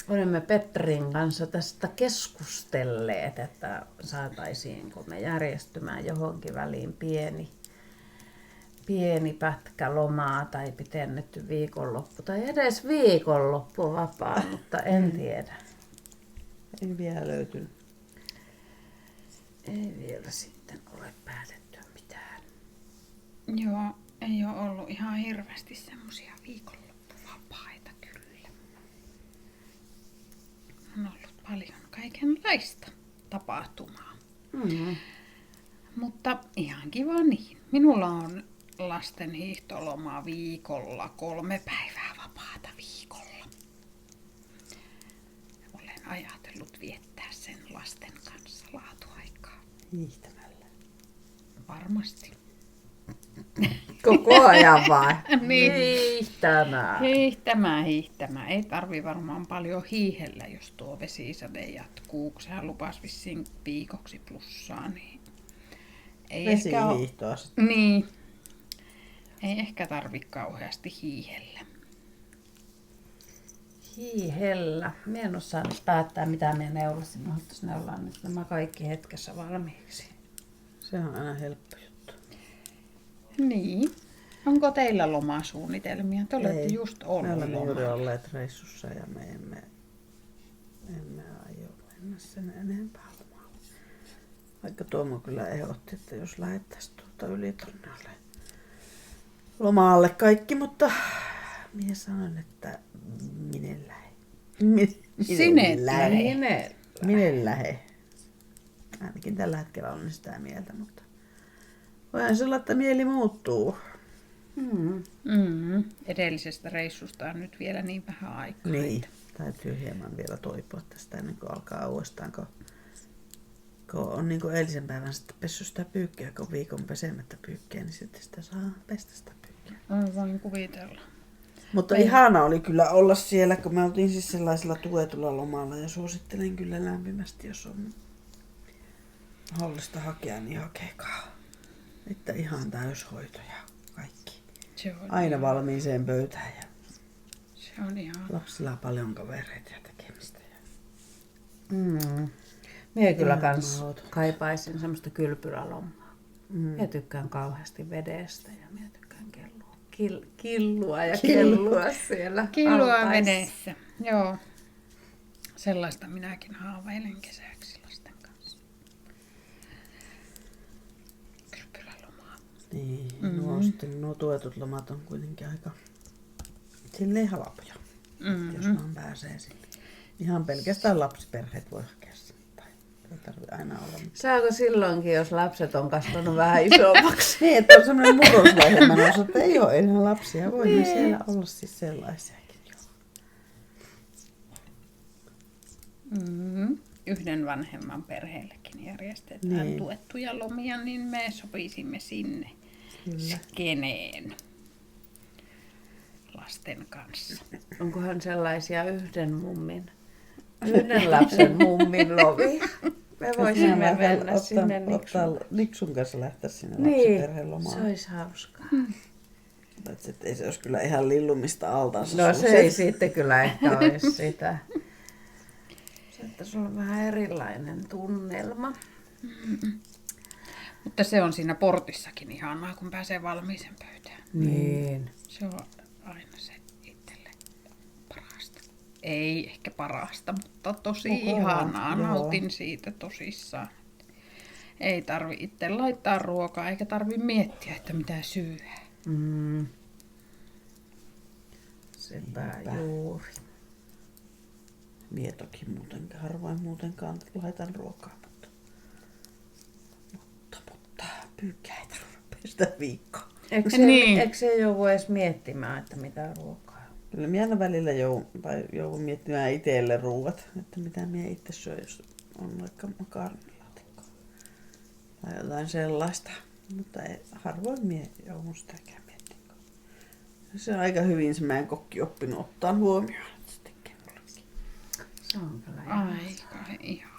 Olemme Petrin kanssa tästä keskustelleet, että saataisiinko me järjestymään johonkin väliin pieni pätkä lomaa tai pitennetty viikonloppu tai edes viikonloppu vapaa, mutta en tiedä. Ei vielä löytynyt. Ei vielä sitten ole päätetty mitään. Joo, ei ole ollut ihan hirveästi semmosia viikonloppuvapaita kyllä. On ollut paljon kaikenlaista tapahtumaa. Mutta ihan kiva niin. Minulla on lasten hiihtoloma viikolla 3 päivää vapaata viikolla. Olen ajatellut viettää sen lasten kanssa laatuaikaa. Hiihtämällä. Varmasti. Koko ajan vaan. Niin. Hiihtämään. Ei tarvi varmaan paljon hiihellä, jos tuo vesisade jatkuu, kun sehän lupasi vissiin viikoksi plussaa. Niin ei Vesihiihtoa ehkä niin. Ei ehkä tarvi kauheasti hiihellä. Hiihellä. Mie en osaa nyt päättää, mitä me neulasin. Mä haluaisin neulaa nyt nämä kaikki hetkessä valmiiksi. Se on aina helppo juttu. Niin. Onko teillä lomasuunnitelmia? Te olette Ei. just ollut Me olemme juuri lomalla. olleet reissussa ja me emme aio mennä sen enempää lomalle. Vaikka Tuomo kyllä ehdotti, että jos lähettäisiin yli tonne lomaalle kaikki, mutta minä sanon, että minä lähe. Sinne lähe. Minä Minä lähe. Ainakin tällä hetkellä olen sitä mieltä, mutta voihan se olla, että mieli muuttuu. Edellisestä reissusta on nyt vielä niin vähän aikaa. Niin, täytyy hieman vielä toipua tästä ennen kuin alkaa uudestaan, kun on niin kuin eilisen päivän sitten pessy sitä pyykkiä, kun on viikon pesemättä pyykkiä, niin sitten sitä saa pestä sitä pyykkiä. Voin kuvitella. Mutta ihana oli kyllä olla siellä, kun me oltiin siis sellaisella tuetulla lomalla ja suosittelen kyllä lämpimästi, jos on mahdollista hakea, niin hakekaa. Että ihan täyshoito ja kaikki. Se on Aina valmiiseen pöytään ja Se on ihan... lapsilla on paljon kavereita ja tekemistä. Mie kyllä Ihan kans mahdoton. kaipaisin semmoista kylpylälomaa. Mie tykkään kauheasti vedestä ja mie tykkään killua ja kellua siellä Killua altaissa. veneessä. Joo. Sellaista minäkin haaveilen kesäksi lasten kanssa. Kylpylälomaa. Niin, nuo tuetut lomat on kuitenkin aika silleen halpoja, jos vaan pääsee sinne. Ihan pelkästään lapsiperheet voi hakea sinne. Tai ei tarvitse aina olla mitään. Saako silloinkin, jos lapset on kasvanut vähän isommaksi? Niin, että on semmoinen murrosvaihe menossa, että ei ole enää lapsia. Voi siellä olla siis sellaisiakin. Yhden vanhemman perheellekin järjestetään Niin. tuettuja lomia, niin me sopisimme sinne Kyllä. skeneen lasten kanssa. Onkohan sellaisia yhden lapsen mummin lovi? Me voisimme mennä sinne Niksun kanssa lähteä sinne Niin, lapsiperheen lomaan. se olisi hauskaa. Paitsi, että ei se olisi kyllä ihan lillumista altaansa. No se ei sitten kyllä ehkä olisi sitä. Se on vähän erilainen tunnelma. Mutta se on siinä portissakin ihanaa, kun pääsee valmiisen pöytään. Niin. Se on aina se itselle parasta. Ei ehkä parasta, mutta tosi Mukavaa, ihanaa. joo. Nautin siitä tosissaan. Ei tarvi itse laittaa ruokaa, eikä tarvi miettiä, että mitä syödä. Sepä juuri. Mie toki harvoin muutenkaan laitan ruokaa, mutta pyykkiä ei tarvitse pestä viikkoa. Eikö Niin. se joudu edes miettimään, että mitä ruokaa? Kyllä minä aina välillä joudun miettimään itselle ruuat, että mitä minä itse syön, jos on vaikka makaronilaatikkoa tai jotain sellaista. Mutta harvoin minä joudun sitäkään miettimään. Se on aika hyvin se meidän kokki oppinut ottaa huomioon, että se tekee mullekin. Se on kyllä ihan. Aika ihanaa.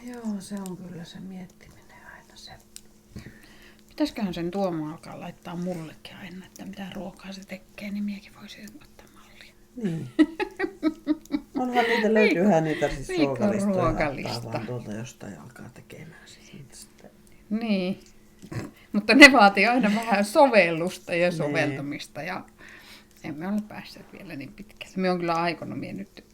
Joo, se on kyllä se miettiminen aina se. Pitäisiköhän sen Tuomo alkaa laittaa mullekin aina, että mitä ruokaa se tekee, niin minäkin voisin ottaa mallia. Niin. Onhan niitä, löytyyhän niitä siis viikon ruokalistoja. ruokalista. Ottaa vaan tuolta jostain alkaa tekemään sitten. Niin. Mutta ne vaatii aina vähän sovellusta ja soveltamista ja emme ole päässeet vielä niin pitkälle. Me on kyllä aikonut, minä nyt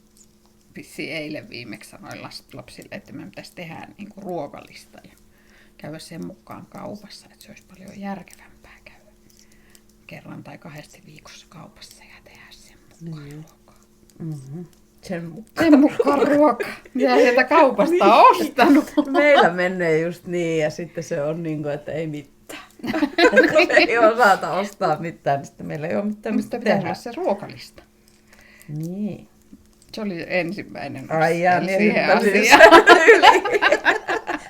vissiin eilen viimeksi sanoin lapsille, että me pitäisi tehdä niin kuin ruokalista ja käydä sen mukaan kaupassa, että se olisi paljon järkevämpää käydä kerran tai 2 viikossa kaupassa ja tehdä sen mukaan ruokaa. Sen mukaan. Sen mukaan ruokaa, mitä sieltä kaupasta on ostanut. Meillä menee just niin ja sitten se on niin kuin, että ei mitään. Kun ei osata ostaa mitään, niin sitten meillä ei ole mitään Mistä mistä pitäisi tehdä. olla se ruokalista? Niin. Se oli ensimmäinen Ai jaa, askel niin siihen hyppäsin asiaan.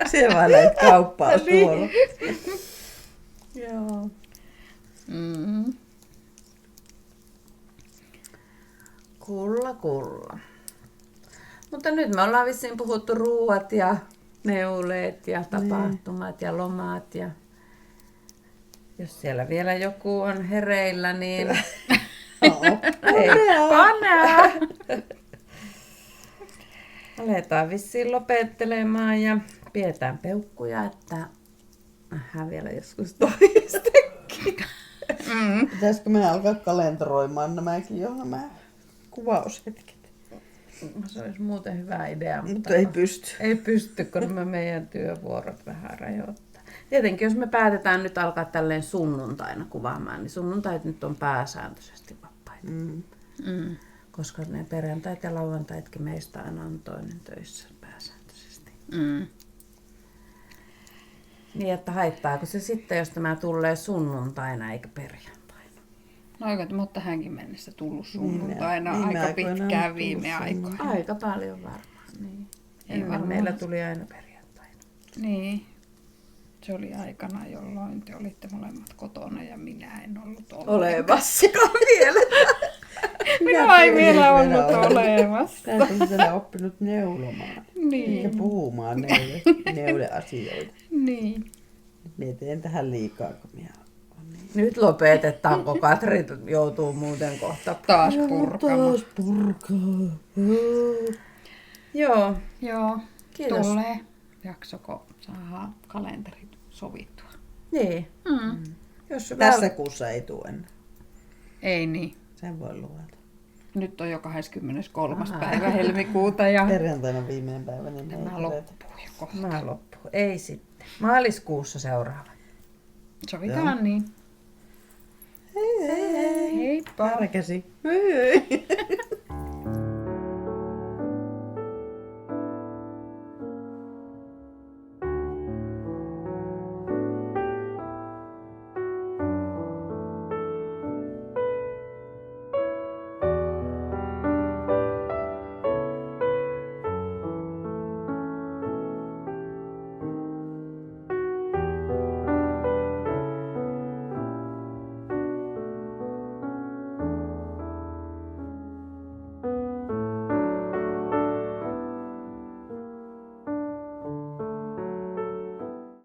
Siellä vaan näitä kauppaa tuolla. Joo. Kulla. Mutta nyt me ollaan vissiin puhuttu ruuat ja neuleet ja tapahtumat ja lomaat. Ja jos siellä vielä joku on hereillä, niin ei panea. Aletaan vissiin lopettelemaan ja pidetään peukkuja, että nähdään vielä joskus toistekin. Pitäisikö me alkaa kalenteroimaan nämä kuvaushetket? Se olisi muuten hyvä idea, Mutta ei pysty. ei pysty, kun me meidän työvuorot vähän rajoittaa. Tietenkin, jos me päätetään nyt alkaa tälleen sunnuntaina kuvaamaan, niin sunnuntait nyt on pääsääntöisesti vapaita. Koska ne perjantait ja lauantaitkin meistä aina on toinen töissä pääsääntöisesti. Mm. Niin, että haittaako se sitten, jos tämä tulee sunnuntaina eikä perjantaina? No eikö ole tähänkin mennessä tullut sunnuntaina Viime aika aikoina on pitkään tullut viime aikoina. Aika paljon varmaan, niin. Ennen varmaan. meillä tuli aina perjantaina. Niin. Se oli aikana, jolloin te olitte molemmat kotona ja minä en ollut Olemassakaan vielä. Minä ei vielä ollut olemassa. Mä en vielä oppinut neulomaan. Niin. Ja puhumaan neuleasioita. Niin. Mie teen tähän liikaa, kun minä on niin. Nyt lopetetaan, kun Katri joutuu muuten kohta. Taas purkamaan. Taas purkaa. Joo, Joo. Kiitos. Tulee. Jaksoko saadaan kalenterit sovittua? niin. Mm. Jos Tässä kuussa ei tule enää. Ei niin. Sen voi luvata. Nyt on jo 23. Aha. päivä helmikuuta ja Perjantaina viimeinen päivä, niin me ei tämä tule. loppuu jo kohta. Mä loppu. Ei sitten. Maaliskuussa seuraava. Sovitaan Joo. niin. Hei hei. Heippa. Älä käsi. Hei.